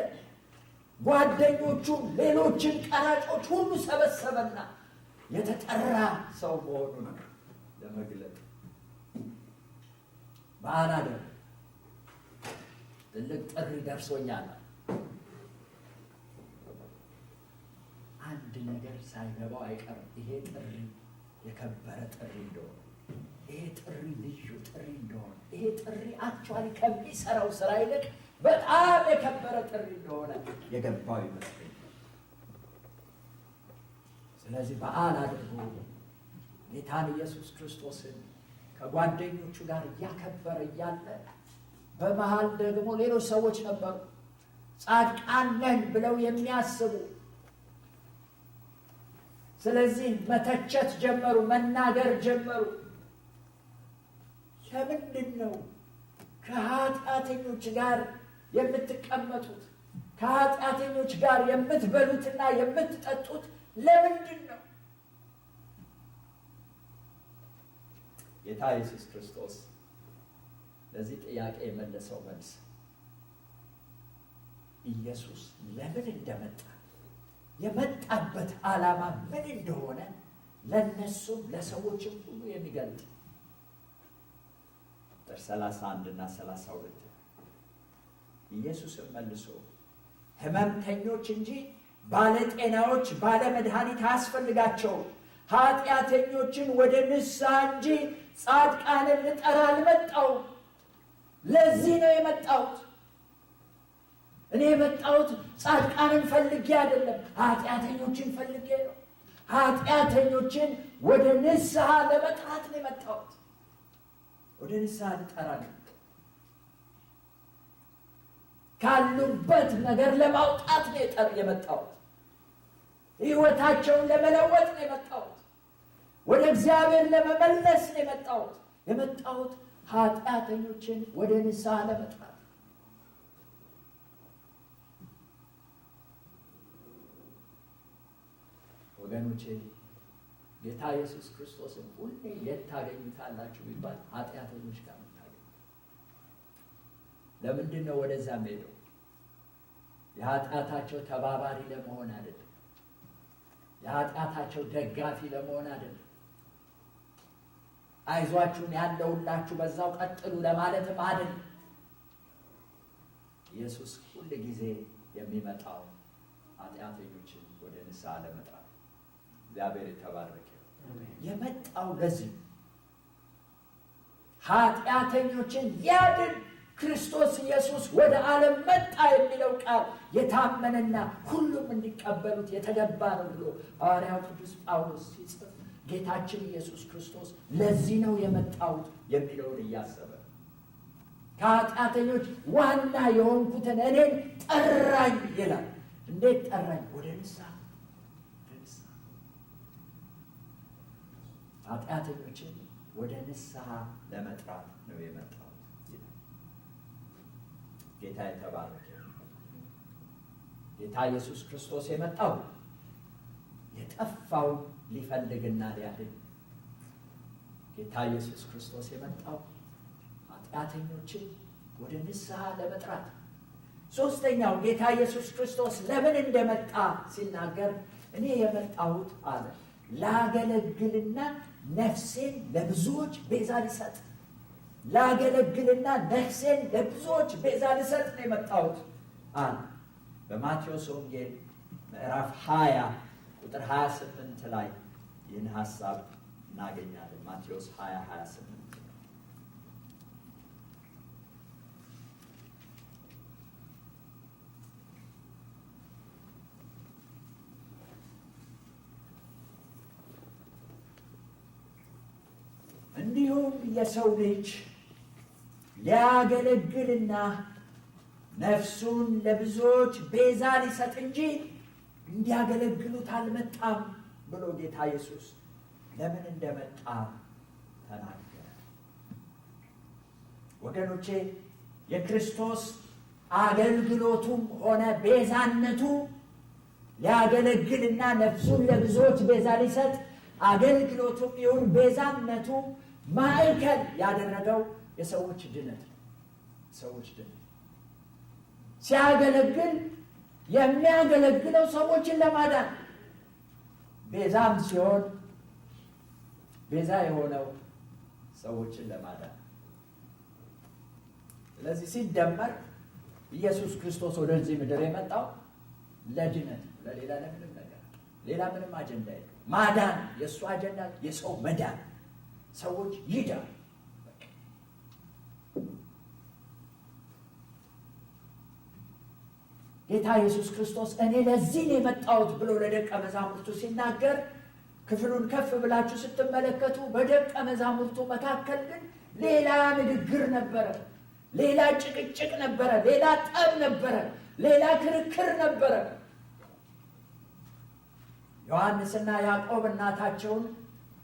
ጓደኞቹን ሌሎችን ቀራጮች ሁሉ ሰበሰበና የተጠራ ሰው መሆኑን ለመግለጥ በዓል አደረገ። ትልቅ ጥሪ ደርሶኛል። አንድ ነገር ሳይገባው አይቀርም። ይሄ ጥሪ የከበረ ጥሪ እንደሆነ፣ ይሄ ጥሪ ልዩ ጥሪ እንደሆነ፣ ይሄ ጥሪ አክቹዋሊ ከሚሰራው ስራ ይልቅ በጣም የከበረ ጥሪ እንደሆነ የገባው ይመስለኛል። ስለዚህ በዓል አድርጎ ጌታን ኢየሱስ ክርስቶስን ከጓደኞቹ ጋር እያከበረ እያለ በመሃል ደግሞ ሌሎች ሰዎች ነበሩ፣ ጻድቃን ነን ብለው የሚያስቡ። ስለዚህ መተቸት ጀመሩ፣ መናገር ጀመሩ። ለምንድን ነው ከኃጢአተኞች ጋር የምትቀመጡት? ከኃጢአተኞች ጋር የምትበሉትና የምትጠጡት ለምንድን ነው? ጌታ ኢየሱስ ክርስቶስ ለዚህ ጥያቄ የመለሰው መልስ ኢየሱስ ለምን እንደመጣ የመጣበት ዓላማ ምን እንደሆነ ለነሱም ለሰዎችም ሁሉ የሚገልጥ ቁጥር 31 እና 32 ኢየሱስም መልሶ ሕመምተኞች እንጂ ባለጤናዎች ባለመድኃኒት አያስፈልጋቸውም፣ ኃጢአተኞችን ወደ ንስሐ እንጂ ጻድቃንን ልጠራ አልመጣሁም። ለዚህ ነው የመጣሁት። እኔ የመጣሁት ጻድቃንን ፈልጌ አይደለም፣ ኃጢአተኞችን ፈልጌ ነው። ኃጢአተኞችን ወደ ንስሐ ለመጥራት ነው የመጣሁት። ወደ ንስሐ ልጠራለሁ። ካሉበት ነገር ለማውጣት ነው የመጣሁት። ሕይወታቸውን ለመለወጥ ነው የመጣሁት። ወደ እግዚአብሔር ለመመለስ ነው የመጣሁት። ኃጢአተኞችን ወደ ንስሐ ለመጥራት። ወገኖቼ ጌታ ኢየሱስ ክርስቶስን ሁሌ የት ታገኙታላችሁ ቢባል ኃጢአተኞች ጋር ታገኙ። ለምንድን ነው ወደዛ ሄደው? የኃጢአታቸው ተባባሪ ለመሆን አይደለም። የኃጢአታቸው ደጋፊ ለመሆን አይደለም። አይዟችሁን ያለውላችሁ በዛው ቀጥሉ ለማለትም አይደለም። ኢየሱስ ሁል ጊዜ የሚመጣው ኃጢአተኞችን ወደ ንስሐ ለመጥራት። እግዚአብሔር የተባረከ የመጣው ለዚህ ኃጢአተኞችን ያድን ክርስቶስ ኢየሱስ ወደ ዓለም መጣ የሚለው ቃል የታመነና ሁሉም እንዲቀበሉት የተገባ ነው ብሎ ሐዋርያው ቅዱስ ጳውሎስ ሲጽፍ ጌታችን ኢየሱስ ክርስቶስ ለዚህ ነው የመጣሁት የሚለውን እያሰበ ከኃጢአተኞች ዋና የሆንኩትን እኔን ጠራኝ ይላል። እንዴት ጠራኝ? ወደ ንስሐ። ኃጢአተኞችን ወደ ንስሐ ለመጥራት ነው የመጣሁት ይላል። ጌታ የተባረከ። ጌታ ኢየሱስ ክርስቶስ የመጣው የጠፋው ሊፈልግና ሊያድን። ጌታ ኢየሱስ ክርስቶስ የመጣው ኃጢአተኞችን ወደ ንስሐ ለመጥራት። ሶስተኛው ጌታ ኢየሱስ ክርስቶስ ለምን እንደመጣ ሲናገር እኔ የመጣሁት አለ ላገለግልና ነፍሴን ለብዙዎች ቤዛ ልሰጥ። ላገለግልና ነፍሴን ለብዙዎች ቤዛ ልሰጥ ነው የመጣሁት አለ። በማቴዎስ ወንጌል ምዕራፍ 20 ቁጥር 28 ላይ ይህን ሐሳብ እናገኛለን። ማቴዎስ 20:28 እንዲሁም የሰው ልጅ ሊያገለግልና ነፍሱን ለብዙዎች ቤዛ ሊሰጥ እንጂ እንዲያገለግሉት አልመጣም ብሎ ጌታ ኢየሱስ ለምን እንደመጣ ተናገረ። ወገኖቼ የክርስቶስ አገልግሎቱም ሆነ ቤዛነቱ ሊያገለግልና ነፍሱን ለብዙዎች ቤዛ ሊሰጥ አገልግሎቱም ይሁን ቤዛነቱ ማዕከል ያደረገው የሰዎች ድነት ነው። ሰዎች ድነት ሲያገለግል የሚያገለግለው ሰዎችን ለማዳን፣ ቤዛም ሲሆን ቤዛ የሆነው ሰዎችን ለማዳን። ስለዚህ ሲደመር ኢየሱስ ክርስቶስ ወደዚህ ምድር የመጣው ለድነት፣ ለሌላ ለምንም ነገር ሌላ ምንም አጀንዳ የለም። ማዳን የእሱ አጀንዳ፣ የሰው መዳን፣ ሰዎች ይዳን። ጌታ ኢየሱስ ክርስቶስ እኔ ለዚህ ነው የመጣሁት ብሎ ለደቀ መዛሙርቱ ሲናገር ክፍሉን ከፍ ብላችሁ ስትመለከቱ በደቀ መዛሙርቱ መካከል ግን ሌላ ንግግር ነበረ፣ ሌላ ጭቅጭቅ ነበረ፣ ሌላ ጠብ ነበረ፣ ሌላ ክርክር ነበረ። ዮሐንስና ያዕቆብ እናታቸውን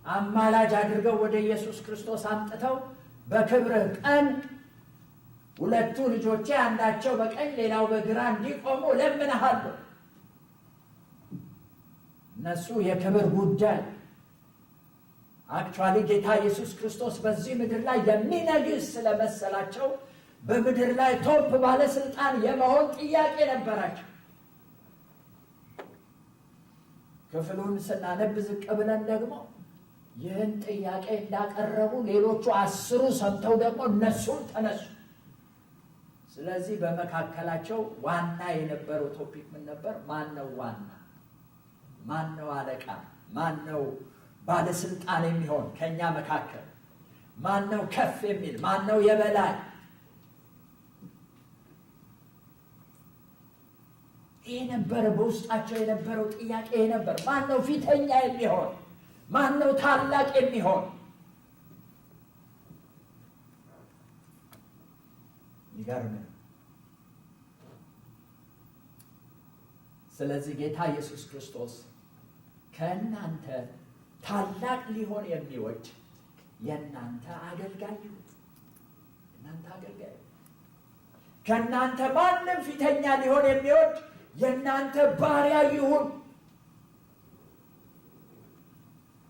አማላጅ አድርገው ወደ ኢየሱስ ክርስቶስ አምጥተው በክብርህ ቀን ሁለቱ ልጆቼ አንዳቸው በቀኝ ሌላው በግራ እንዲቆሙ እለምንሃለሁ። እነሱ የክብር ጉዳይ አክቹዋሊ ጌታ ኢየሱስ ክርስቶስ በዚህ ምድር ላይ የሚነግስ ስለመሰላቸው በምድር ላይ ቶፕ ባለስልጣን የመሆን ጥያቄ ነበራቸው። ክፍሉን ስናነብ ዝቅ ብለን ደግሞ ይህን ጥያቄ እንዳቀረቡ ሌሎቹ 10 ሰምተው ደግሞ እነሱም ተነሱ። ስለዚህ በመካከላቸው ዋና የነበረው ቶፒክ ምን ነበር? ማን ነው ዋና? ማን ነው አለቃ? ማን ነው ባለስልጣን የሚሆን ከኛ መካከል? ማን ነው ከፍ የሚል? ማን ነው የበላይ? ይሄ ነበር በውስጣቸው የነበረው ጥያቄ ነበር። ማን ነው ፊተኛ የሚሆን? ማን ነው ታላቅ የሚሆን? ይገርም። ስለዚህ ጌታ ኢየሱስ ክርስቶስ ከእናንተ ታላቅ ሊሆን የሚወድ የእናንተ አገልጋይ ይሁን። እናንተ አገልጋይ ከእናንተ ማንም ፊተኛ ሊሆን የሚወድ የእናንተ ባሪያ ይሁን።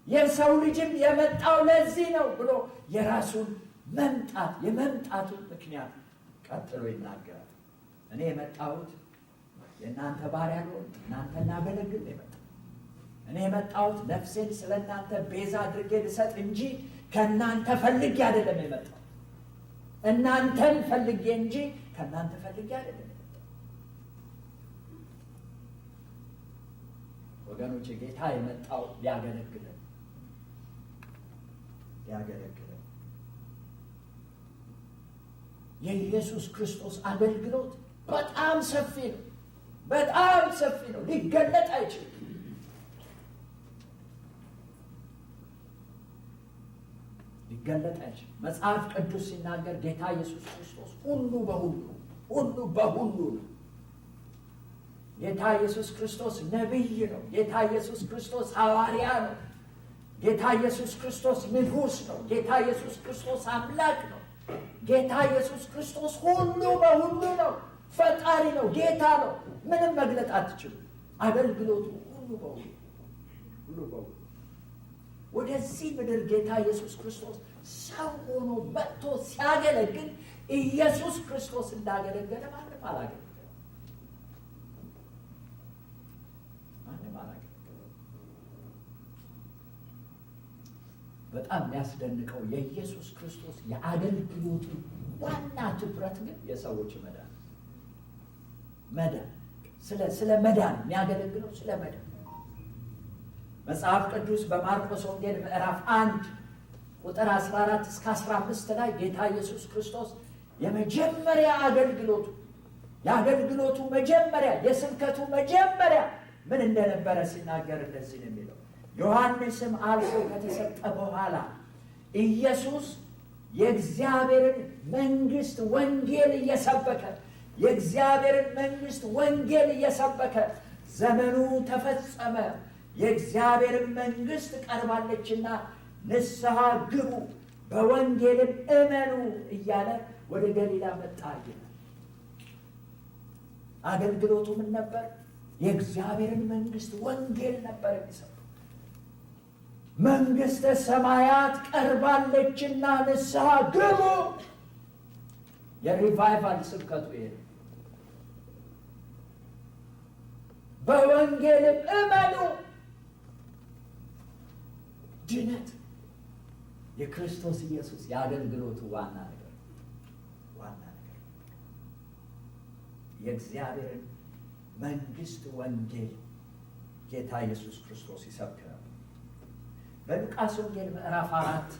የሰው ልጅም የመጣው ለዚህ ነው ብሎ የራሱን የመምጣቱን ምክንያት ቀጥሎ ይናገራል። እኔ የመጣሁት የእናንተ ባሪያ ልሆን፣ እናንተን ላገለግል ነው የመጣሁት። እኔ የመጣሁት ነፍሴን ስለ እናንተ ቤዛ አድርጌ ልሰጥ እንጂ ከእናንተ ፈልጌ አይደለም የመጣሁት። እናንተን ፈልጌ እንጂ ከእናንተ ፈልጌ አይደለም የመጣሁት። ወገኖቼ ጌታ የመጣው ሊያገለግለን የኢየሱስ ክርስቶስ አገልግሎት በጣም ሰፊ ነው። በጣም ሰፊ ነው። ሊገለጥ አይችልም። መጽሐፍ ቅዱስ ሲናገር ጌታ ኢየሱስ ክርስቶስ ሁሉ በሁሉ ነው። ጌታ ኢየሱስ ክርስቶስ ነቢይ ነው። ጌታ ኢየሱስ ክርስቶስ ሐዋርያ ነው። ጌታ ኢየሱስ ክርስቶስ ንጉሥ ነው። ጌታ ኢየሱስ ክርስቶስ አምላክ ነው። ጌታ ኢየሱስ ክርስቶስ ሁሉ በሁሉ ነው። ፈጣሪ ነው። ጌታ ነው። ምንም መግለጥ አትችሉ። አገልግሎቱ ሁሉ በሁሉ ወደዚህ ምድር ጌታ ኢየሱስ ክርስቶስ ሰው ሆኖ መጥቶ ሲያገለግል ኢየሱስ ክርስቶስ እንዳገለገለ ማንም አላገለገለም። በጣም የሚያስደንቀው የኢየሱስ ክርስቶስ የአገልግሎቱ ዋና ትኩረት ግን የሰዎች መዳን ስለ መዳን የሚያገለግለው ስለ መዳን። መጽሐፍ ቅዱስ በማርቆስ ወንጌል ምዕራፍ 1 ቁጥር 14 እስከ 15 ላይ ጌታ ኢየሱስ ክርስቶስ የመጀመሪያ የአገልግሎቱ መጀመሪያ የስብከቱ መጀመሪያ ምን እንደነበረ ሲናገር እንደዚህ ነው የሚለው። ዮሐንስም አልፎ ከተሰጠ በኋላ ኢየሱስ የእግዚአብሔርን መንግሥት ወንጌል እየሰበከ ዘመኑ ተፈጸመ፣ የእግዚአብሔርን መንግሥት ቀርባለችና ንስሐ ግቡ፣ በወንጌልም እመኑ እያለ ወደ ገሊላ መጣ ይላል። አገልግሎቱ ምን ነበር? የእግዚአብሔርን መንግሥት ወንጌል ነበር የሚሰበከው። መንግሥተ ሰማያት ቀርባለችና ንስሐ ግቡ። የሪቫይቫል ስብከቱ ይሄ። በወንጌልም እመኑ። ድነት የክርስቶስ ኢየሱስ የአገልግሎቱ ዋና ነገር የእግዚአብሔርን መንግሥት ወንጌል ጌታ ኢየሱስ ክርስቶስ ይሰብክ ነበር። በሉቃስ ወንጌል ምዕራፍ 4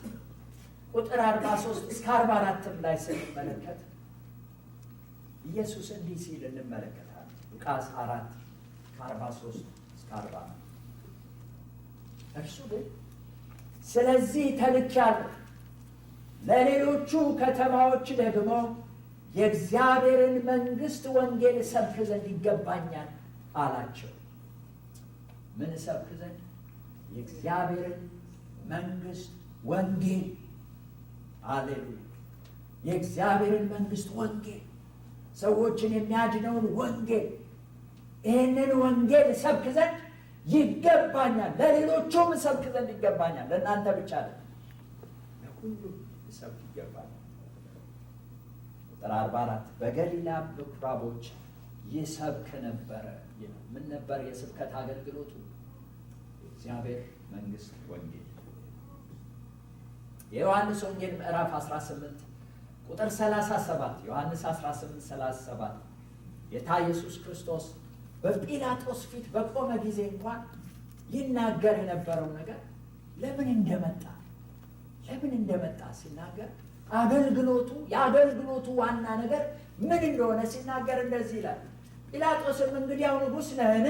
ቁጥር 43 እስከ 44 ላይ ስንመለከት ኢየሱስ እንዲህ ሲል እንመለከታለን። ሉቃስ 4 ከ43 እስከ 44 እርሱ ግን ስለዚህ ተልኬአለሁ፣ ለሌሎቹ ከተማዎች ደግሞ የእግዚአብሔርን መንግሥት ወንጌል እሰብክ ዘንድ ይገባኛል አላቸው። ምን እሰብክ ዘንድ? የእግዚአብሔርን መንግሥት ወንጌል። አሌሉያ! የእግዚአብሔርን መንግሥት ወንጌል፣ ሰዎችን የሚያድነውን ወንጌል፣ ይህንን ወንጌል እሰብክ ዘንድ ይገባኛል። ለሌሎቹም እሰብክ ዘንድ ይገባኛል። ለእናንተ ብቻ ለሁሉም እሰብክ ይገባኛል። ቁጥር 44 በገሊላ ምኵራቦች ይሰብክ ነበረ። ምን ነበር የስብከት አገልግሎቱ? የእግዚአብሔር መንግሥት ወንጌል። የዮሐንስ ወንጌል ምዕራፍ 18 ቁጥር 37 ዮሐንስ 18:37 ጌታ ኢየሱስ ክርስቶስ በጲላጦስ ፊት በቆመ ጊዜ እንኳን ይናገር የነበረው ነገር ለምን እንደመጣ ሲናገር የአገልግሎቱ ዋና ነገር ምን እንደሆነ ሲናገር እንደዚህ ይላል። ጲላጦስም እንግዲያው ንጉሥ ነህን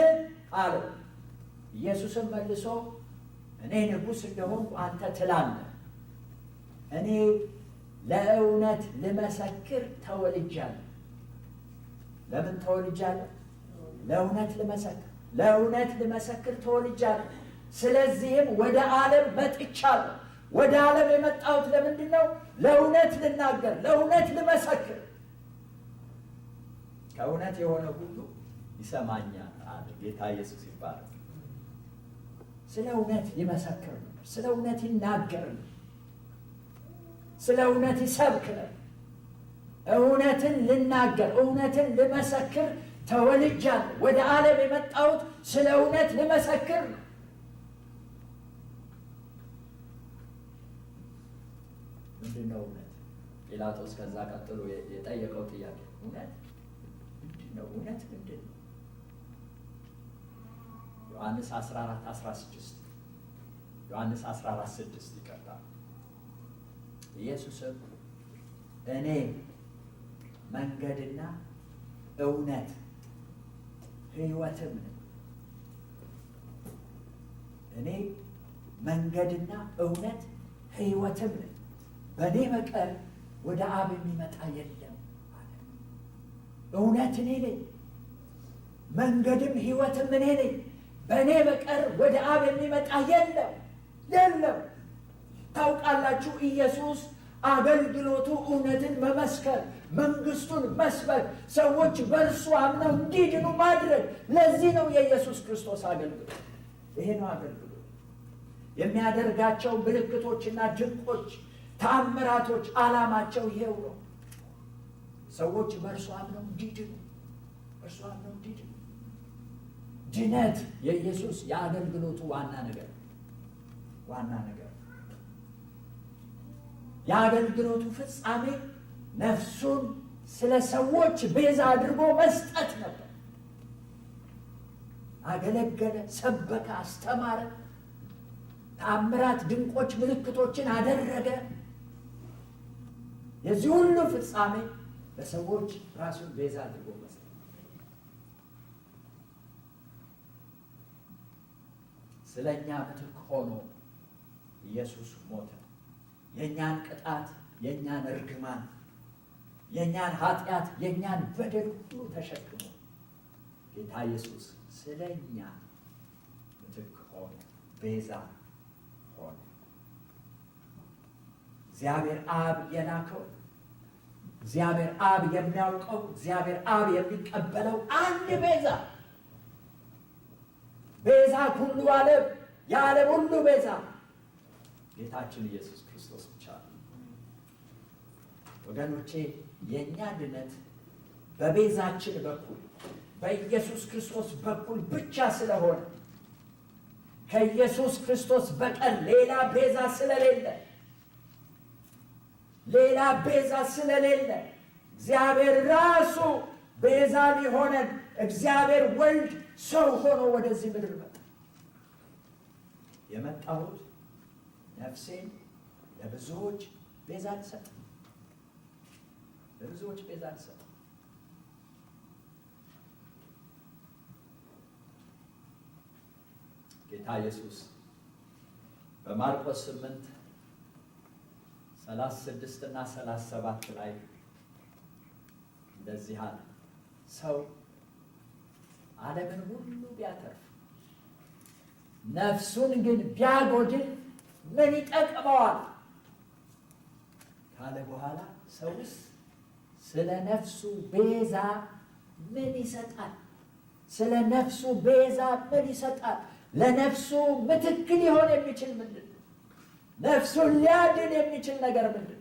አለው። ኢየሱስም መልሶ እኔ ንጉሥ እንደሆንኩ አንተ ትላለህ። እኔ ለእውነት ልመሰክር ተወልጃለሁ። ለምን ተወልጃለሁ? ለእውነት ልመሰክር ተወልጃለሁ። ስለዚህም ወደ ዓለም መጥቻለሁ። ወደ ዓለም የመጣሁት ለምንድን ነው? ለእውነት ልናገር፣ ለእውነት ልመሰክር። ከእውነት የሆነ ሁሉ ይሰማኛል አለ ጌታ ኢየሱስ ይባላል። ስለ እውነት ይመሰክር ነበር። ስለ እውነት ይናገር ነበር። ስለ እውነት ይሰብክ ነበር። እውነትን ልናገር፣ እውነትን ልመሰክር ተወልጃለሁ። ወደ ዓለም የመጣሁት ስለ እውነት ልመሰክር ነው። ምንድን ነው እውነት? ጲላጦስ ከዛ ቀጥሎ የጠየቀው ጥያቄ እውነት ምንድን ነው? እውነት ምንድን ነው? ዮሐንስ 14:16 ዮሐንስ 14:6 ይቀርታል። ኢየሱስም እኔ መንገድና እውነት ሕይወትም ነኝ። እኔ መንገድና እውነት ሕይወትም ነኝ። በእኔ በቀር ወደ አብ የሚመጣ የለም አለ። እውነት እኔ ነኝ፣ መንገድም ሕይወትም እኔ ነኝ። በእኔ በቀር ወደ አብ የሚመጣ የለም። ታውቃላችሁ፣ ኢየሱስ አገልግሎቱ እውነትን መመስከር፣ መንግስቱን መስበክ፣ ሰዎች በእርሱ አምነው እንዲድኑ ማድረግ። ለዚህ ነው የኢየሱስ ክርስቶስ አገልግሎት። ይሄ ነው አገልግሎት። የሚያደርጋቸው ምልክቶችና ድንቆች፣ ተአምራቶች ዓላማቸው ይሄው ነው። ሰዎች በእርሱ አምነው እንዲድኑ፣ ድነት የኢየሱስ የአገልግሎቱ ዋና ነገር። የአገልግሎቱ ፍጻሜ ነፍሱን ስለ ሰዎች ቤዛ አድርጎ መስጠት ነበር። አገለገለ፣ ሰበከ፣ አስተማረ፣ ተአምራት፣ ድንቆች፣ ምልክቶችን አደረገ። የዚህ ሁሉ ፍጻሜ ለሰዎች ራሱን ቤዛ አድርጎ መስጠት። ስለኛ ምትክ ሆኖ ኢየሱስ ሞተ። የኛን ቅጣት፣ የኛን እርግማን፣ የኛን ኃጢአት፣ የኛን በደል ሁሉ ተሸክሞ ጌታ ኢየሱስ ስለኛ ምትክ ሆነ፣ ቤዛ ሆነ። እግዚአብሔር አብ የላከው፣ እግዚአብሔር አብ የሚያውቀው፣ እግዚአብሔር አብ የሚቀበለው አንድ ቤዛ ሁሉ ዓለም፣ የዓለም ሁሉ ቤዛ ጌታችን ኢየሱስ ክርስቶስ ብቻ ነው። ወገኖቼ የእኛ ድነት በቤዛችን በኩል በኢየሱስ ክርስቶስ በኩል ብቻ ስለሆነ ከኢየሱስ ክርስቶስ በቀር ሌላ ቤዛ ስለሌለ እግዚአብሔር ራሱ ቤዛ ሊሆነን እግዚአብሔር ወልድ ሰው ሆኖ ወደዚህ ምድር መጣ። የመጣሁት ነፍሴን ለብዙዎች ቤዛ ልሰጥ፣ ጌታ ኢየሱስ በማርቆስ 8:36 እና 37 ላይ እንደዚህ አለ። ሰው ዓለምን ሁሉ ቢያተርፍ ነፍሱን ግን ቢያጎድል ምን ይጠቅመዋል ካለ በኋላ ሰውስ ስለ ነፍሱ ቤዛ ምን ይሰጣል? ለነፍሱ ምትክ ሊሆን የሚችል ምንድን ነው? ነፍሱን ሊያድን የሚችል ነገር ምንድን ነው?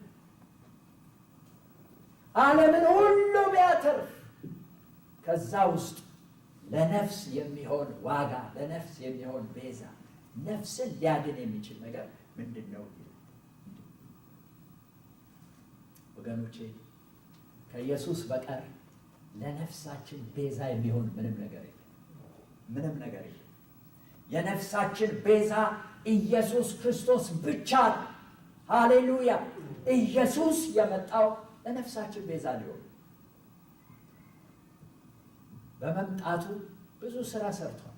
ዓለምን ሁሉ ቢያተርፍ ከዛ ውስጥ ለነፍስ የሚሆን ዋጋ፣ ለነፍስ የሚሆን ቤዛ፣ ነፍስን ሊያድን የሚችል ነገር ምንድን ነው? ወገኖቼ ከኢየሱስ በቀር ለነፍሳችን ቤዛ የሚሆን ምንም ነገር የለም። የነፍሳችን ቤዛ ኢየሱስ ክርስቶስ ብቻ ነው። ሃሌሉያ! ኢየሱስ የመጣው ለነፍሳችን ቤዛ ሊሆን በመምጣቱ ብዙ ስራ ሰርቷል።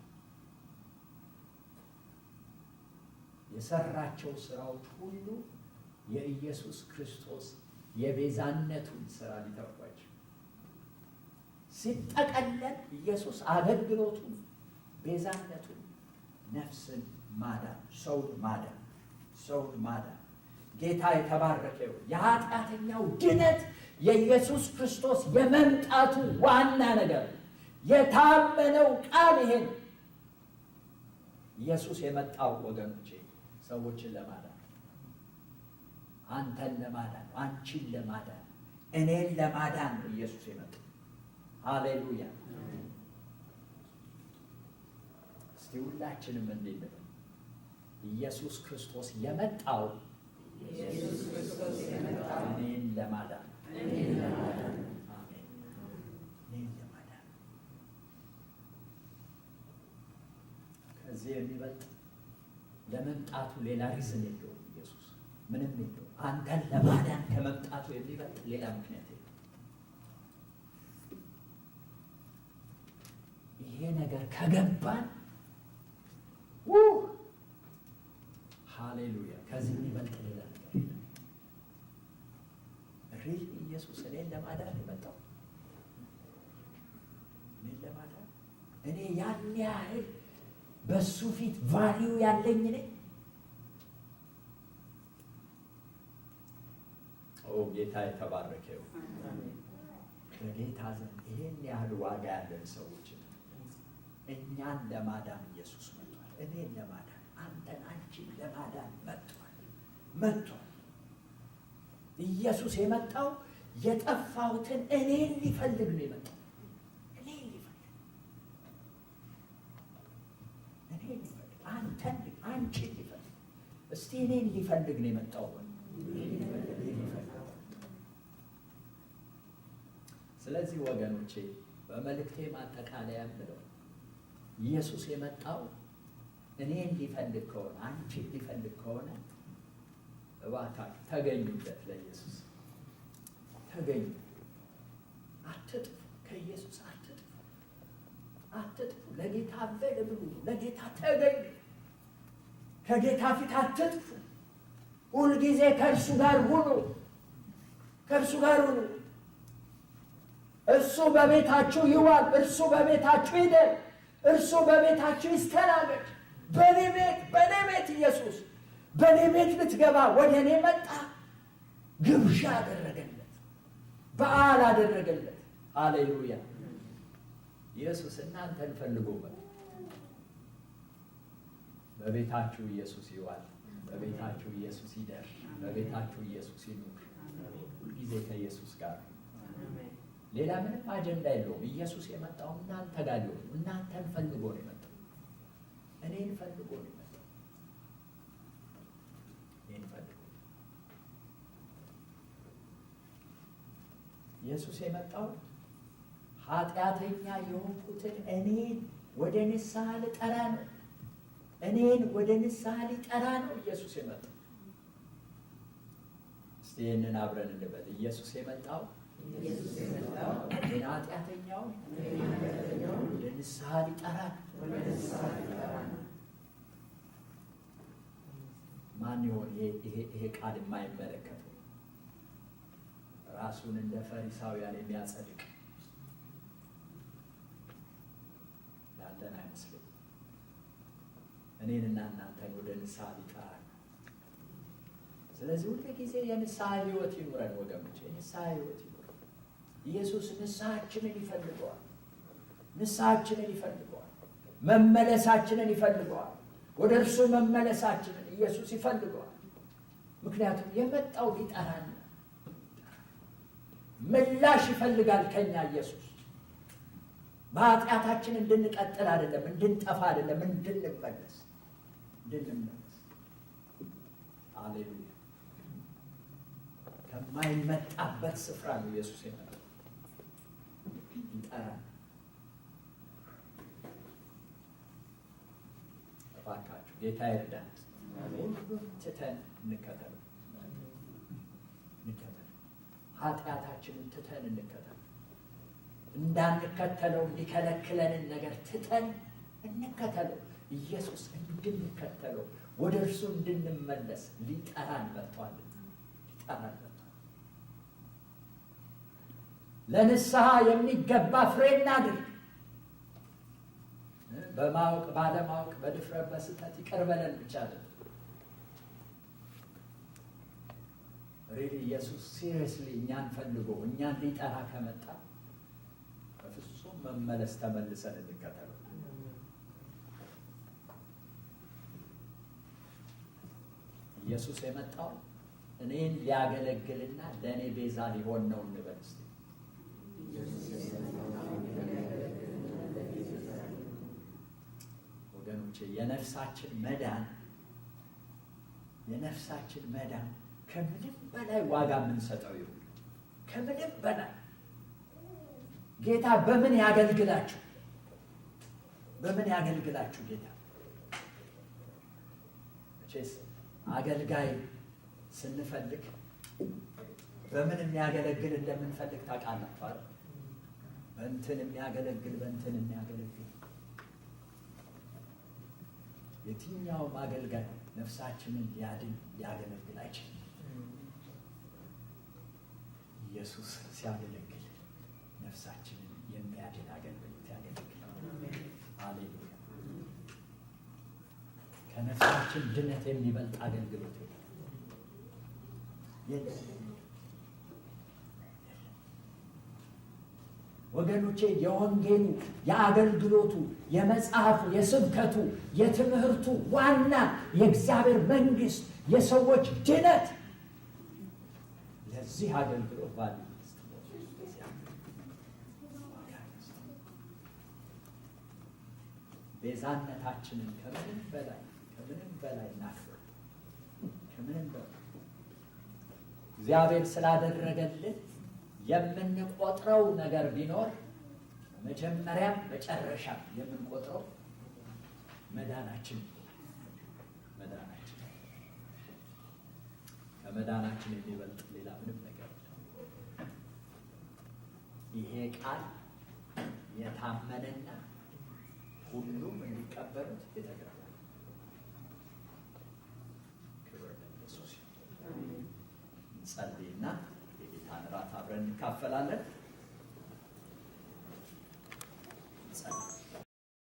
የሰራቸው ስራዎች ሁሉ የኢየሱስ ክርስቶስ የቤዛነቱን ስራ ሊተርኳቸው ሲጠቀለል ኢየሱስ አገልግሎቱን ቤዛነቱን ነፍስን ማዳን ሰውን ማዳን ጌታ የተባረከው የኃጢአተኛው ድነት የኢየሱስ ክርስቶስ የመምጣቱ ዋና ነገር የታመነው ቃል ይሄን ኢየሱስ የመጣው ወገኖቼ ሰዎችን ለማዳን አንተን ለማዳን አንቺን ለማዳን እኔን ለማዳን ነው ኢየሱስ የመጣው። ሃሌሉያ። እስቲ ሁላችንም እንዴት ነው ኢየሱስ ክርስቶስ የመጣው እኔን ለማዳን አሜን እኔን ለማዳን ከዚህ የሚበልጥ ለመምጣቱ ሌላ ሪዝን የለውም። ኢየሱስ ምንም የለውም። አንተን ለማዳን ከመምጣቱ የሚበልጥ ሌላ ምክንያት የለም። ይሄ ነገር ከገባን ሃሌሉያ ከዚህ የሚበልጥ ሌላ ነገር የለም። ሪል ኢየሱስ እኔን ለማዳን የመጣው እኔን ለማዳን እኔ ያን ያህል በሱ ፊት ቫልዩ ያለኝ ነኝ። ጌታ የተባረከ ይሁን። በጌታ ዘንድ ይሄን ያህል ዋጋ ያለን ሰዎች እኛን ለማዳን ኢየሱስ መጥቷል። እኔን ለማዳን አንተን አንቺን ለማዳን መጥቷል። ኢየሱስ የመጣው የጠፋሁትን እኔን ሊፈልግ ነው የመጣው። እኔን ሊፈልግ አንተን አንቺን ሊፈልግ እስቲ እኔን ሊፈልግ ነው የመጣው። ስለዚህ ወገኖቼ በመልእክቴ ማጠቃለያ ብለው ኢየሱስ የመጣው እኔን ሊፈልግ ከሆነ አንቺን ሊፈልግ ከሆነ እባካችሁ ተገኙለት። ለኢየሱስ ተገኙ። አትጥፉ። ከኢየሱስ አትጥፉ። ለጌታ አቬለብሉ። ለጌታ ተገኙ። ከጌታ ፊት አትጥፉ። ሁልጊዜ ከእርሱ ጋር ሁኑ። እርሱ በቤታችሁ ይዋል። እርሱ በቤታችሁ ይደር። እርሱ በቤታችሁ ይስተናገድ። በኔ ቤት ኢየሱስ በኔ ቤት ልትገባ ወደ እኔ መጣ። ግብዣ አደረገለት፣ በዓል አደረገለት። ሃሌሉያ። ኢየሱስ እናንተን ፈልጎ በቤታችሁ ኢየሱስ ይዋል። በቤታችሁ ኢየሱስ ይደር። በቤታችሁ ኢየሱስ ይኑር። ሁልጊዜ ከኢየሱስ ጋር ሌላ ምንም አጀንዳ የለውም። ኢየሱስ የመጣው እናንተ ጋር ሊሆን እናንተን ፈልጎ ነው የመጣው። እኔን ፈልጎ ነው የመጣው። ኢየሱስ የመጣው ኃጢአተኛ የሆንኩትን እኔን ወደ ንስሐ ልጠራ ነው። እኔን ወደ ንስሐ ሊጠራ ነው ኢየሱስ የመጣው። እስቲ ይህንን አብረን እንበል። ኢየሱስ የመጣው ኃጢአተኛው ወደ ንስሐ ሊጠራ ነው። ማን ይሆን ይሄ ቃል የማይመለከተው? ራሱን እንደ ፈሪሳውያን የሚያጸድቅ ያለን አይመስልም። እኔንና እናንተን ወደ ንስሐ ሊጠራ ነው። ስለዚህ ሁሉ ጊዜ የንስሐ ሕይወት ይኑረን ወገኖች፣ የንስሐ ሕይወት ይኑረን። ኢየሱስ ንስሐችንን ይፈልገዋል። መመለሳችንን ይፈልገዋል። ወደ እርሱ መመለሳችንን ኢየሱስ ይፈልገዋል። ምክንያቱም የመጣው ሊጠራን ነው። ምላሽ ይፈልጋል ከኛ ኢየሱስ። በኃጢአታችን እንድንቀጥል አይደለም፣ እንድንጠፋ አይደለም፣ እንድንመለስ። ሃሌሉያ። ከማይመጣበት ስፍራ ነው ኢየሱስ የመጣው። ይጠራል። እባካችሁ ጌታ ይርዳን። ሁሉም ትተን እንከተል። ኃጢአታችንን ትተን እንከተል። እንዳንከተለው ሊከለክለንን ነገር ትተን እንከተለው። ኢየሱስ እንድንከተለው ወደ እርሱ እንድንመለስ ሊጠራን መጥቷል። ለንስሐ የሚገባ ፍሬ እናድርግ። በማወቅ ባለማወቅ፣ በድፍረት በስህተት ይቅር በለን ብቻ አይደለም። ሪሊ ኢየሱስ ሲሪየስሊ እኛን ፈልጎ እኛን ሊጠራ ከመጣ በፍጹም መመለስ ተመልሰን እንከተለው። ኢየሱስ የመጣው እኔን ሊያገለግልና ለእኔ ቤዛ ሊሆን ነው እንበል እስቲ። ወገኖቼ የነፍሳችን መዳን ከምንም በላይ ዋጋ የምንሰጠው ይሁን። ከምንም በላይ ጌታ በምን ያገልግላችሁ? ጌታ እቺስ አገልጋይ ስንፈልግ በምን የሚያገለግል እንደምንፈልግ ታውቃላችሁ አይደል? በእንትን የሚያገለግል የትኛውም አገልጋይ ነፍሳችንን ሊያገለግል አይችልም። ኢየሱስ ሲያገለግል ነፍሳችንን የሚያድን አገልግሎት ያገለግላል። ሃሌሉያ! ከነፍሳችን ድነት የሚበልጥ አገልግሎት የለም። ወገኖቼ የወንጌሉ፣ የአገልግሎቱ፣ የመጽሐፉ፣ የስብከቱ፣ የትምህርቱ ዋና የእግዚአብሔር መንግስት፣ የሰዎች ድነት ለዚህ አገልግሎት ባለ ቤዛነታችንን ከምንም በላይ እናክብር። ከምንም በላይ እግዚአብሔር ስላደረገልን የምንቆጥረው ነገር ቢኖር መጀመሪያ መጨረሻ የምንቆጥረው መዳናችን ከመዳናችን የሚበልጥ ሌላ ምንም ነገር የለም። ይሄ ቃል የታመነና ሁሉም እንዲቀበሉት የተገባ ክብር ለኢየሱስ ይሁን። እንጸልይና የጌታን እራት አብረን እንካፈላለን።